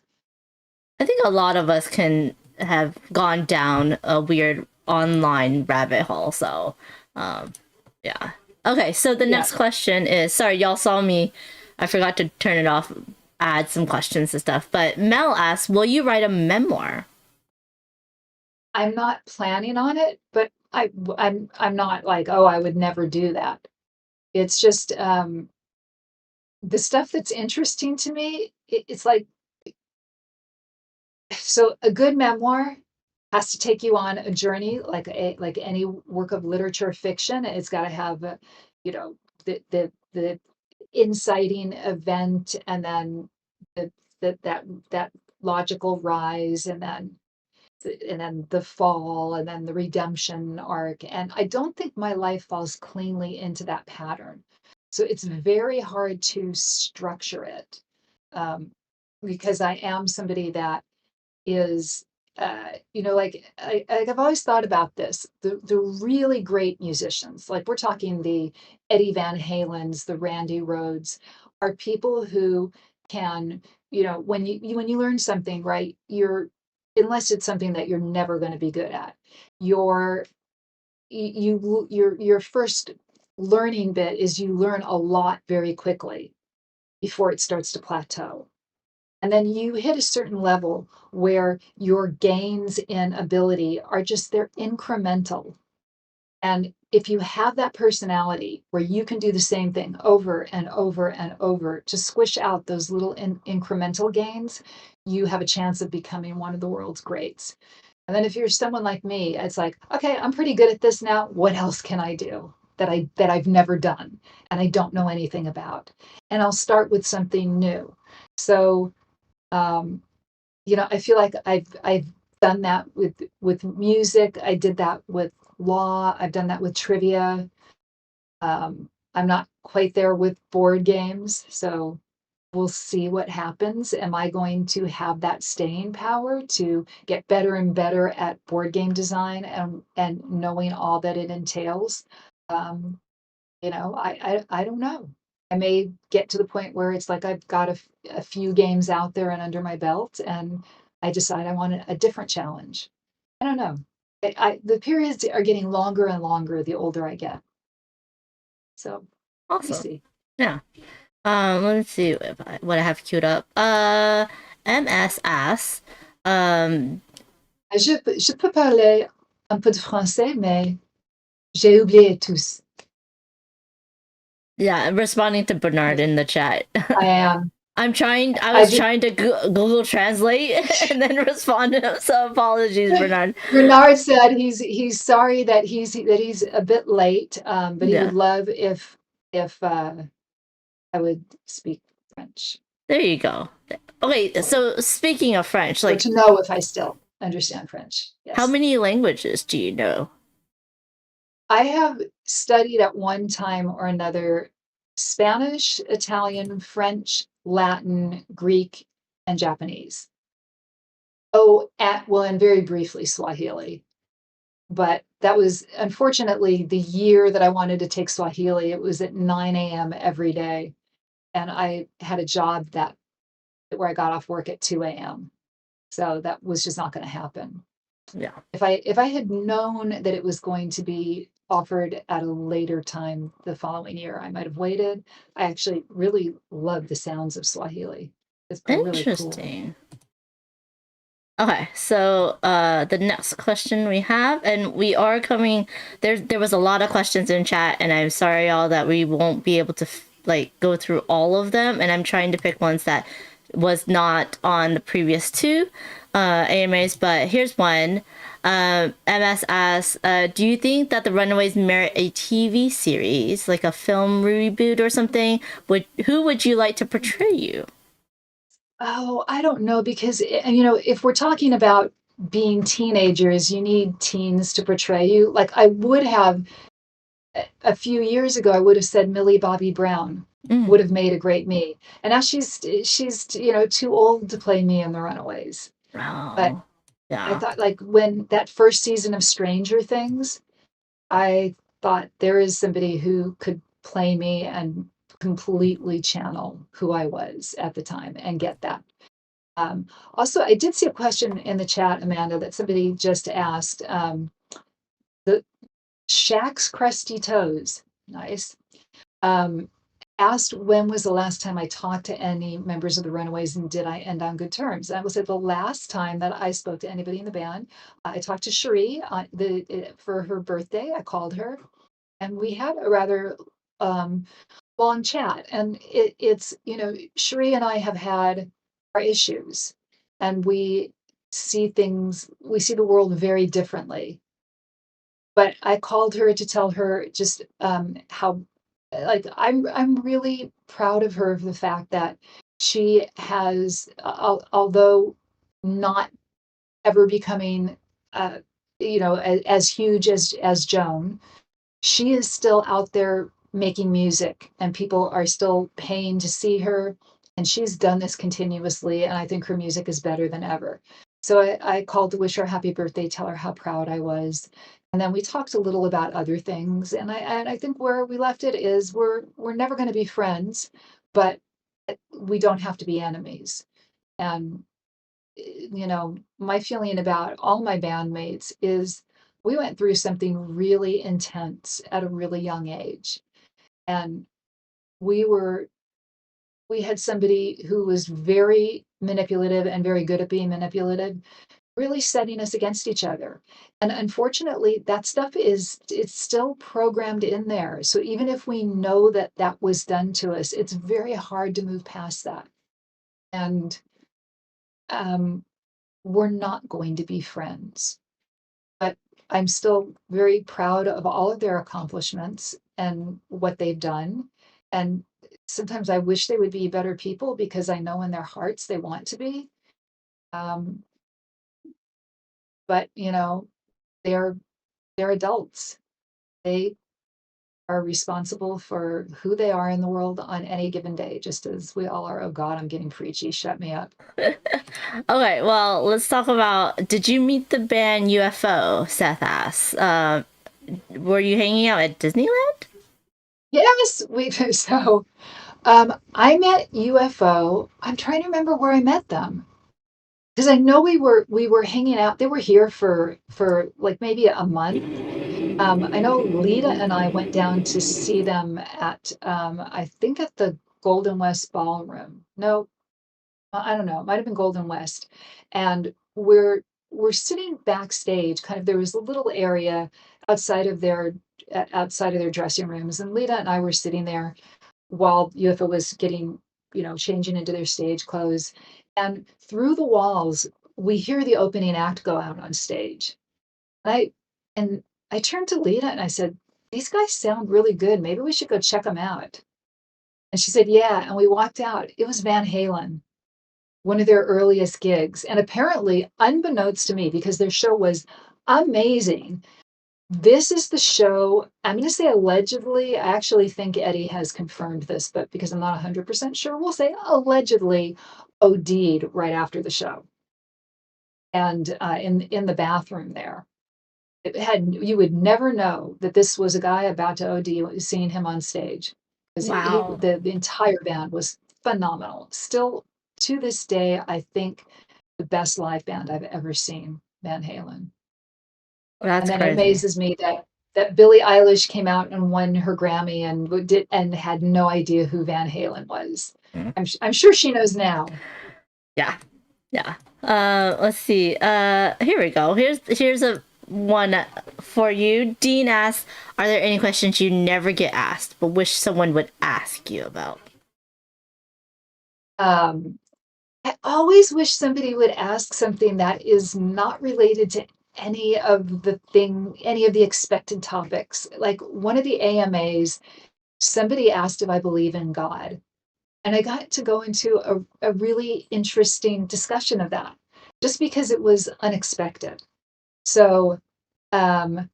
I think a lot of us can have gone down a weird online rabbit hole. So, um, yeah. Okay, so the Yeah, next question is, sorry, y'all saw me. I forgot to turn it off, add some questions and stuff. But Mel asks, will you write a memoir? I'm not planning on it, but I'm not like, oh, I would never do that. It's just the stuff that's interesting to me, it's like so a good memoir has to take you on a journey like any work of literature fiction. It's got to have you know the inciting event, and then the, that logical rise, and then the fall, and then the redemption arc. And I don't think my life falls cleanly into that pattern, so it's very hard to structure it, um, because I am somebody that is I've always thought about this. The really great musicians, like we're talking the Eddie Van Halens, the Randy Rhodes, are people who can, when you learn something, right, you're unless it's something that you're never going to be good at, your your first learning bit is you learn a lot very quickly before it starts to plateau. And then you hit a certain level where your gains in ability are just they're incremental. And if you have that personality where you can do the same thing over and over and over to squish out those little incremental gains, you have a chance of becoming one of the world's greats. And then if you're someone like me, it's like, okay, I'm pretty good at this now. What else can I do that I've never done and I don't know anything about? And I'll start with something new. So um, I feel like I've done that with music. I did that with law. I've done that with trivia. I'm not quite there with board games, so we'll see what happens. Am I going to have that staying power to get better and better at board game design and knowing all that it entails? Um, I don't know. I may get to the point where it's like I've got a few games out there and under my belt, and I decide I want a different challenge. I don't know. The periods are getting longer and longer the older I get. So we Awesome. see. Yeah. Let's see what I have queued up. MS asks, um, Je peux parler un peu de français, mais j'ai oublié tous. yeah, responding to Bernard in the chat. I am. I I was did. trying to Google Translate and then respond to him. So apologies, Bernard. Bernard said he's sorry that he's a bit late, but he Yeah, would love if I would speak French, there you go. Okay, or so speaking of French, or like, to know if I still understand French. how Yes. many languages do you know? I have studied at one time or another Spanish, Italian, French, Latin, Greek, and Japanese. Oh, well, and very briefly Swahili. But that was unfortunately the year that I wanted to take Swahili. It was at 9 a.m. every day, and I had a job that where I got off work at 2 a.m. So that was just not going to happen. Yeah. If I had known that it was going to be offered at a later time the following year, I might have waited. I actually really love the sounds of Swahili. They're really cool. Interesting. Okay, so the next question we have, and we are coming there was a lot of questions in chat, and I'm sorry y'all that we won't be able to like go through all of them, and I'm trying to pick ones that was not on the previous two AMAs, but here's one. MS asks, do you think that the Runaways merit a TV series, like a film reboot or something? Who would you like to portray you? Oh, I don't know because if we're talking about being teenagers, you need teens to portray you. Like I would have a few years ago, I would have said Millie Bobby Brown Mm. would have made a great me. And now she's too old to play me in The Runaways. But Oh, I yeah. thought like when that first season of Stranger Things, I thought there is somebody who could play me and completely channel who I was at the time and get that. Also, I did see a question in the chat, Amanda, that somebody just asked. The Shaq's Crusty Toes, nice. Um, asked when was the last time I talked to any members of the Runaways and did I end on good terms? And I will say the last time that I spoke to anybody in the band, I talked to Cherie for her birthday. I called her and we had a rather long chat. And it's, Cherie and I have had our issues and we see the world very differently. But I called her to tell her just how like I'm really proud of her for the fact that she has although not ever becoming uh as huge as Joan, she is still out there making music and people are still paying to see her, and she's done this continuously, and I think her music is better than ever. So I called to wish her a happy birthday, tell her how proud I was, and then we talked a little about other things, and I think where we left it is we're never going to be friends, but we don't have to be enemies. And my feeling about all my bandmates is we went through something really intense at a really young age. And we were, we had somebody who was very manipulative and very good at being manipulative, really setting us against each other. And unfortunately, that stuff it's still programmed in there. So even if we know that that was done to us, it's very hard to move past that. And um, we're not going to be friends. But I'm still very proud of all of their accomplishments and what they've done. And sometimes I wish they would be better people because I know in their hearts they want to be. Um, but they're they're adults. They are responsible for who they are in the world on any given day, just as we all are. Oh God, I'm getting preachy. Shut me up. Okay, well, let's talk about. Did you meet the band UFO? Seth asks. Were you hanging out at Disneyland? Yes, we so I met UFO. I'm trying to remember where I met them because I know we were hanging out. They were here for like maybe a month. I know Lita and I went down to see them at I think at the Golden West Ballroom. No, I don't know. It might have been Golden West, and we're sitting backstage. Kind of there was a little area outside of their outside of their dressing rooms, and Lita and I were sitting there while UFO was getting, changing into their stage clothes. And through the walls, we hear the opening act go out on stage. And and I turned to Lita and I said, "These guys sound really good. Maybe we should go check them out." And she said, "Yeah." And we walked out. It was Van Halen, one of their earliest gigs. And apparently, unbeknownst to me, because their show was amazing, this is the show, I'm going to say allegedly. I actually think Eddie has confirmed this, but because I'm not 100% sure, we'll say allegedly OD'd right after the show and in the bathroom there. It had you would never know that this was a guy about to OD seeing him on stage because Wow, the entire band was phenomenal. Still to this day, I think the best live band I've ever seen, Van Halen. And that's then it crazy. amazes me that Billie Eilish came out and won her Grammy and did and had no idea who Van Halen was. Mm. I'm sure she knows now. Yeah, yeah. Let's see. Here we go. Here's a one for you. Dean asks, "Are there any questions you never get asked, but wish someone would ask you about?" Um, I always wish somebody would ask something that is not related to any of the expected topics. Like one of the AMAs, somebody asked if I believe in God. And I got to go into a really interesting discussion of that just because it was unexpected. So um,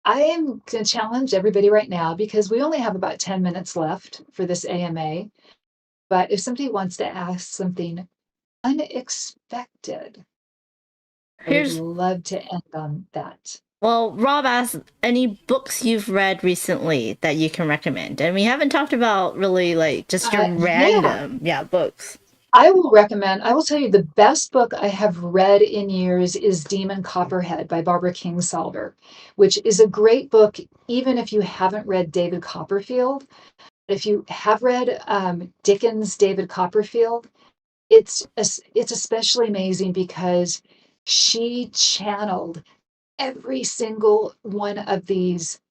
I am going to challenge everybody right now because we only have about 10 minutes left for this AMA. But if somebody wants to ask something unexpected, I would Here's love to end on that. Well, Rob asked any books you've read recently that you can recommend, and we haven't talked about really like just your Yeah, random books. I will tell you the best book I have read in years is Demon Copperhead by Barbara Kingsolver, which is a great book, even if you haven't read David Copperfield. If you have read Dickens' David Copperfield, it's especially amazing because she channeled every single one of these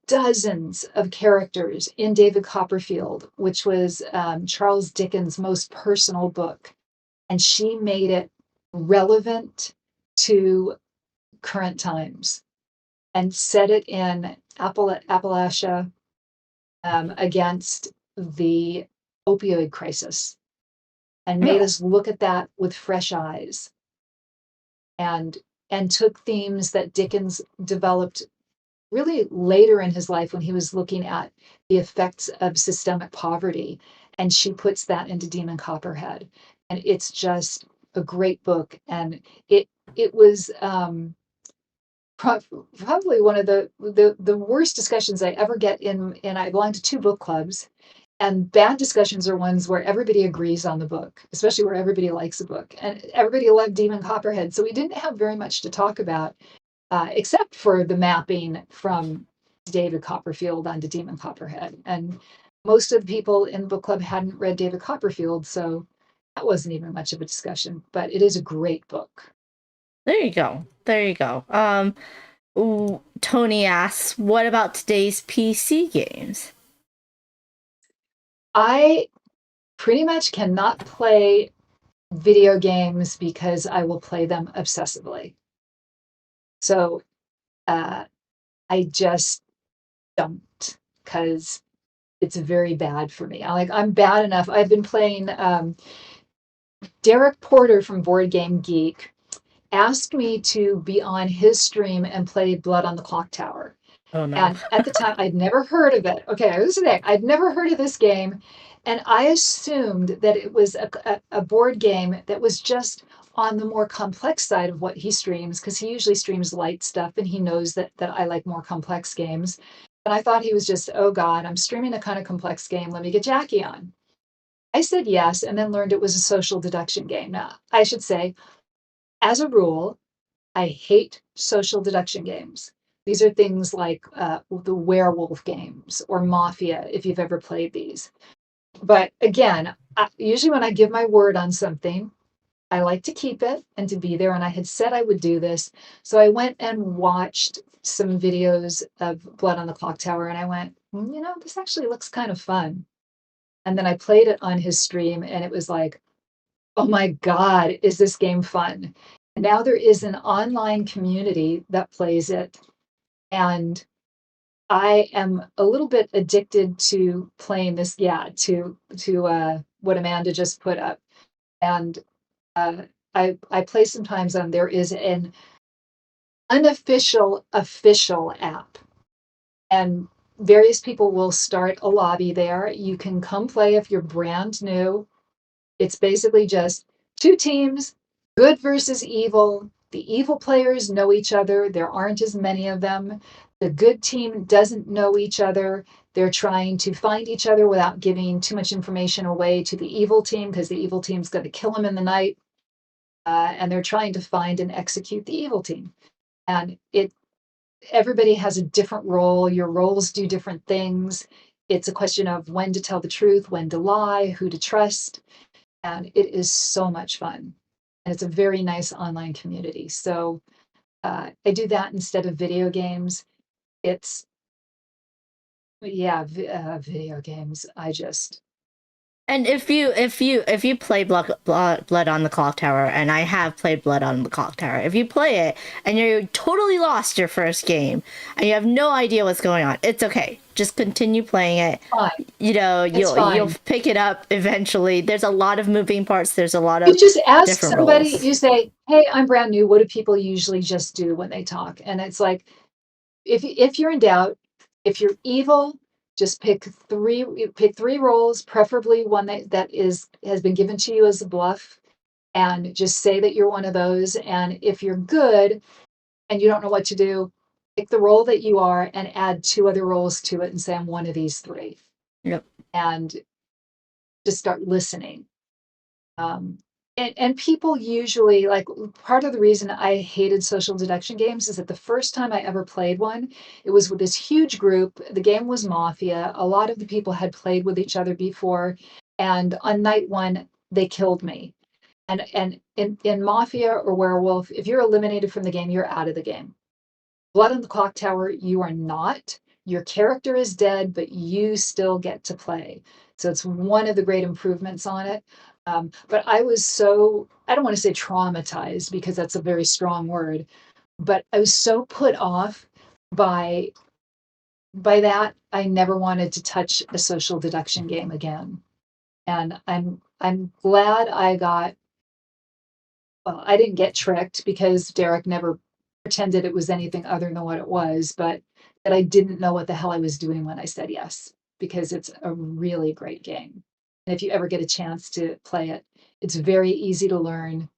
dozens of characters in David Copperfield, which was Charles Dickens' most personal book. And she made it relevant to current times and set it in Appalachia against the opioid crisis and made Oh, us look at that with fresh eyes and took themes that Dickens developed really later in his life when he was looking at the effects of systemic poverty. And she puts that into Demon Copperhead. And it's just a great book. And it was probably one of the worst discussions I ever get in I belong to two book clubs. And bad discussions are ones where everybody agrees on the book, especially where everybody likes a book. And everybody loved Demon Copperhead. So we didn't have very much to talk about except for the mapping from David Copperfield onto Demon Copperhead. And most of the people in the book club hadn't read David Copperfield, so that wasn't even much of a discussion. But it is a great book. there you go. There you go. Tony asks, "What about today's PC games?" I pretty much cannot play video games because I will play them obsessively. So uh, I just don't because it's very bad for me. I'm bad enough. I've been playing Derek Porter from Board Game Geek asked me to be on his stream and play Blood on the Clock Tower. Oh no. And at the time, I'd never heard of it. Okay, I was saying, I'd never heard of this game. And I assumed that it was a board game that was just on the more complex side of what he streams, because he usually streams light stuff and he knows that I like more complex games. And I thought he was just, oh God, I'm streaming a kind of complex game. Let me get Jackie on. I said yes, and then learned it was a social deduction game. Now, I should say, as a rule, I hate social deduction games. These are things like the werewolf games or Mafia, if you've ever played these. But again, usually when I give my word on something, I like to keep it and to be there. And I had said I would do this. So I went and watched some videos of Blood on the Clock Tower and I went, this actually looks kind of fun. And then I played it on his stream and it was like, oh my God, is this game fun? Now there is an online community that plays it. And I am a little bit addicted to playing this, yeah, to what Amanda just put up. And uh, I play sometimes on there is an unofficial official app. And various people will start a lobby there. You can come play if you're brand new. It's basically just two teams, good versus evil. The evil players know each other. There aren't as many of them. The good team doesn't know each other. They're trying to find each other without giving too much information away to the evil team because the evil team's going to kill them in the night. And they're trying to find and execute the evil team. And everybody has a different role. Your roles do different things. It's a question of when to tell the truth, when to lie, who to trust, and it is so much fun. And it's a very nice online community. So I do that instead of video games. It's yeah, video games. I just And if you play Blood on the Clock Tower, and I have played Blood on the Clock Tower, if you play it and you're totally lost your first game and you have no idea what's going on, it's okay. Just continue playing it. fine. You know, It's you'll fine. pick it up eventually. There's a lot of moving parts. There's a lot You of just ask different somebody. roles. You say, "Hey, I'm brand new. What do people usually just do when they talk?" And it's like, if you're in doubt, if you're evil, just pick three roles, preferably one that has been given to you as a bluff, and just say that you're one of those. And if you're good and you don't know what to do, pick the role that you are and add two other roles to it and say, I'm one of these three. Yep. And just start listening. Um, and people usually like part of the reason I hated social deduction games is that the first time I ever played one, it was with this huge group. The game was Mafia. A lot of the people had played with each other before. And on night one, they killed me. And in Mafia or Werewolf, if you're eliminated from the game, you're out of the game. Blood on the Clock Tower, you are not. Your character is dead, but you still get to play. So it's one of the great improvements on it. But I was I don't want to say traumatized because that's a very strong word, but I was so put off by that I never wanted to touch a social deduction game again. And I'm glad I got well, I didn't get tricked because Derek never pretended it was anything other than what it was, but that I didn't know what the hell I was doing when I said yes, because it's a really great game. And if you ever get a chance to play it, it's very easy to learn.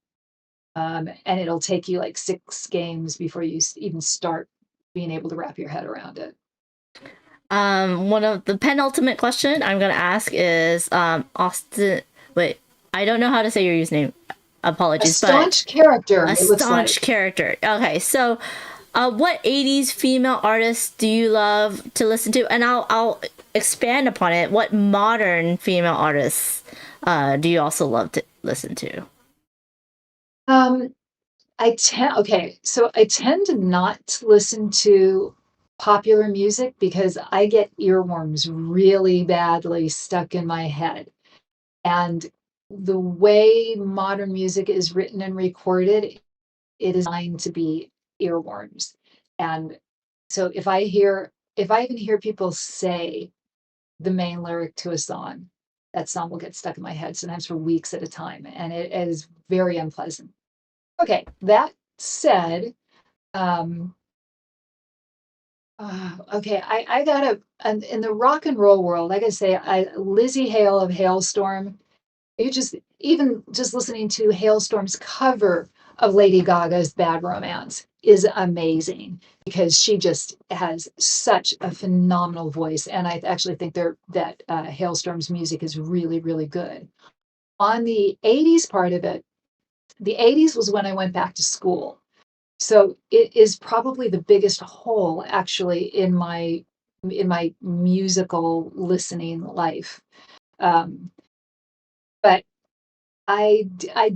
And it'll take you like 6 games before you even start being able to wrap your head around it. One of the penultimate question I'm gonna ask is Austin. Wait, I don't know how to say your username. A Apologies, but staunch character, a it looks staunch like. character. Okay, so what 80s female artists do you love to listen to? And I'll expand upon it. What modern female artists do you also love to listen to? Um, I tend to not listen to popular music because I get earworms really badly stuck in my head. And the way modern music is written and recorded, it is designed to be earworms. And so if I even hear people say the main lyric to a song, that song will get stuck in my head sometimes for weeks at a time. And it is very unpleasant. Okay, that said, um, Okay, I gotta in the rock and roll world, I gotta say, Lizzie Hale of Hailstorm. You just even just listening to Hailstorm's cover of Lady Gaga's Bad Romance is amazing because she just has such a phenomenal voice, and I actually think that Hailstorm's music is really, really good. On the '80s part of it, the '80s was when I went back to school. So it is probably the biggest hole actually in my musical listening life. Um, but I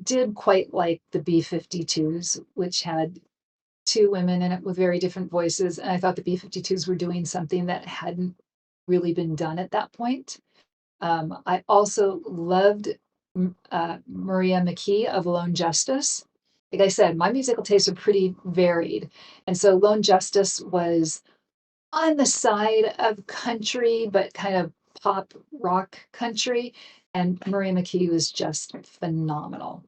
did quite like the B-52s, which had 2 women in it with very different voices, and I thought the B-52s were doing something that hadn't really been done at that point. I also loved Maria McKee of Lone Justice. Like I said, my musical tastes are pretty varied. And so Lone Justice was on the side of country, but kind of pop rock country. And Maria McKee was just phenomenal.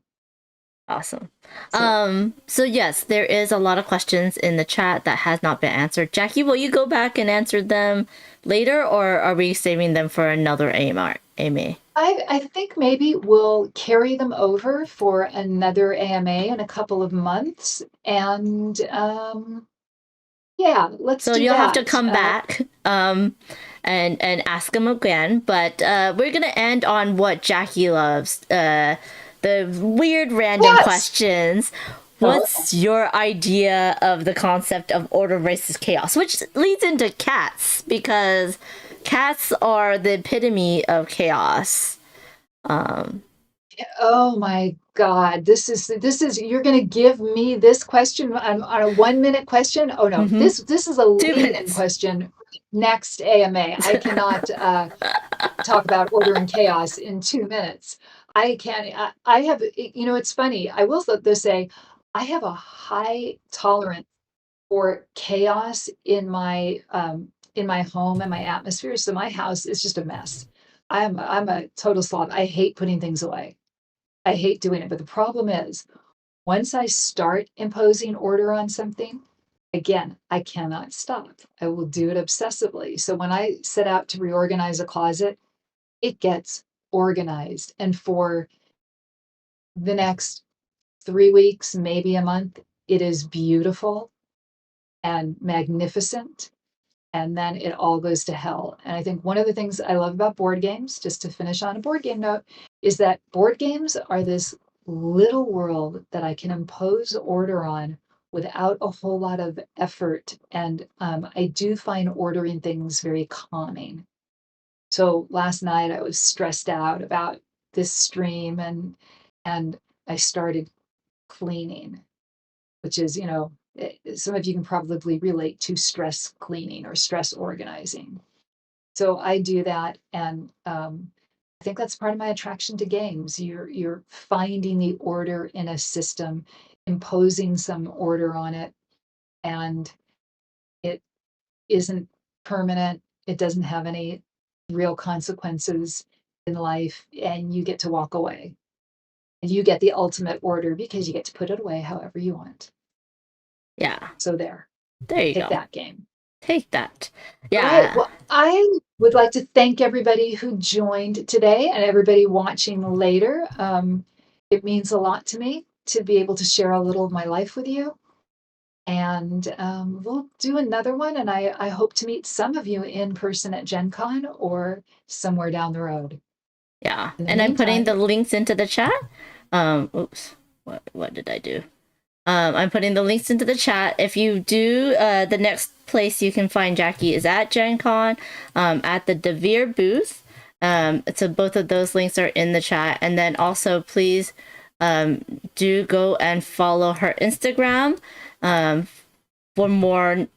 Awesome. So So yes, there is a lot of questions in the chat that has not been answered. Jackie, will you go back and answer them later, or are we saving them for another AMR? AMA? I think maybe we'll carry them over for another AMA in a couple of months. And yeah, let's So do you'll have to that. come back and ask them again. But we're gonna end on what Jackie loves. The weird random Yes. questions. Oh, What's your idea of the concept of order versus chaos? Which leads into cats, because cats are the epitome of chaos. Um, oh my God. This is you're gonna give me this question on a 1 minute question? Oh no, mhm. this is a 2 minutes. lead-in question. Next AMA. I cannot talk about order and chaos in 2 minutes. I can't I have it's funny. I will though say I have a high tolerance for chaos in my home and my atmosphere. So my house is just a mess. I'm a total slob. I hate putting things away. I hate doing it. But the problem is, once I start imposing order on something, again, I cannot stop. I will do it obsessively. So when I set out to reorganize a closet, it gets organized. And for the next 3 weeks, maybe a month, it is beautiful and magnificent. And then it all goes to hell. And I think one of the things I love about board games, just to finish on a board game note, is that board games are this little world that I can impose order on without a whole lot of effort. And I do find ordering things very calming. So last night I was stressed out about this stream and I started cleaning, which is, some of you can probably relate to stress cleaning or stress organizing. So I do that, and I think that's part of my attraction to games. You're finding the order in a system, imposing some order on it, and it isn't permanent. It doesn't have any real consequences in life, and you get to walk away. And you get the ultimate order because you get to put it away however you want. Yeah, So there, there you take go. that game. Take that. All right. Yeah, Well, I would like to thank everybody who joined today and everybody watching later. It means a lot to me to be able to share a little of my life with you. And we'll do another one. And I hope to meet some of you in person at Gen Con or somewhere down the road. yeah. In the And I'm putting meantime, the links into the chat. Oops. What did I do? I'm putting the links into the chat. If you do, the next place you can find Jackie is at Gen Con, at the Devere booth. So both of those links are in the chat. And then also, please do go and follow her Instagram for more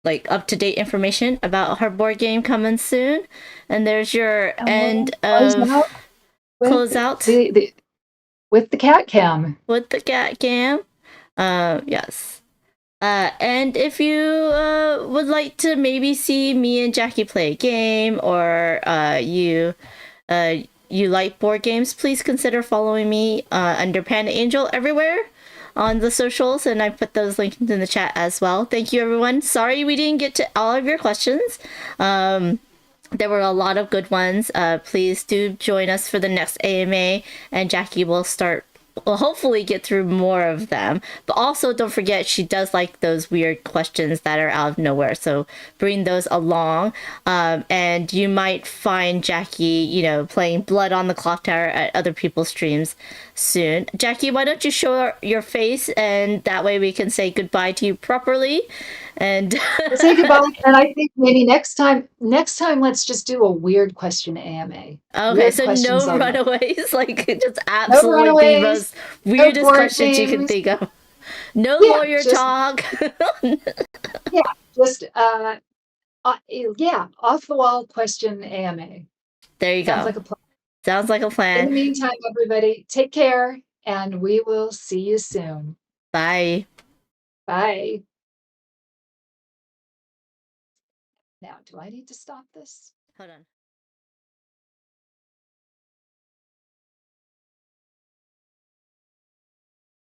like up-to-date information about her board game coming soon. And there's your and we'll end close of out with closeout the cat cam. with the cat cam. Yes. And if you would like to maybe see me and Jackie play a game, or you like board games, please consider following me under Panda Angel everywhere. on the socials, and I put those links in the chat as well. Thank you, everyone. Sorry we didn't get to all of your questions. There were a lot of good ones. Please do join us for the next AMA, and Jackie will start. Will hopefully get through more of them. But also, don't forget, she does like those weird questions that are out of nowhere. So bring those along. And you might find Jackie, playing Blood on the Clock Tower at other people's streams soon. Jackie, why don't you show your face, and that way we can say goodbye to you properly. And We'll say goodbye. And I think maybe next time, let's just do a weird question AMA. okay, Weird so questions no only. runaways, like just No absolutely the runaways, most no weirdest board questions you can games. think of. No Yeah, lawyer just talk. yeah, just yeah, off the wall question AMA. There you Sounds go. like a plan. Sounds like a In plan. the meantime, everybody, take care, and we will see you soon. Bye. Bye. Now, do I need to stop this? Hold on.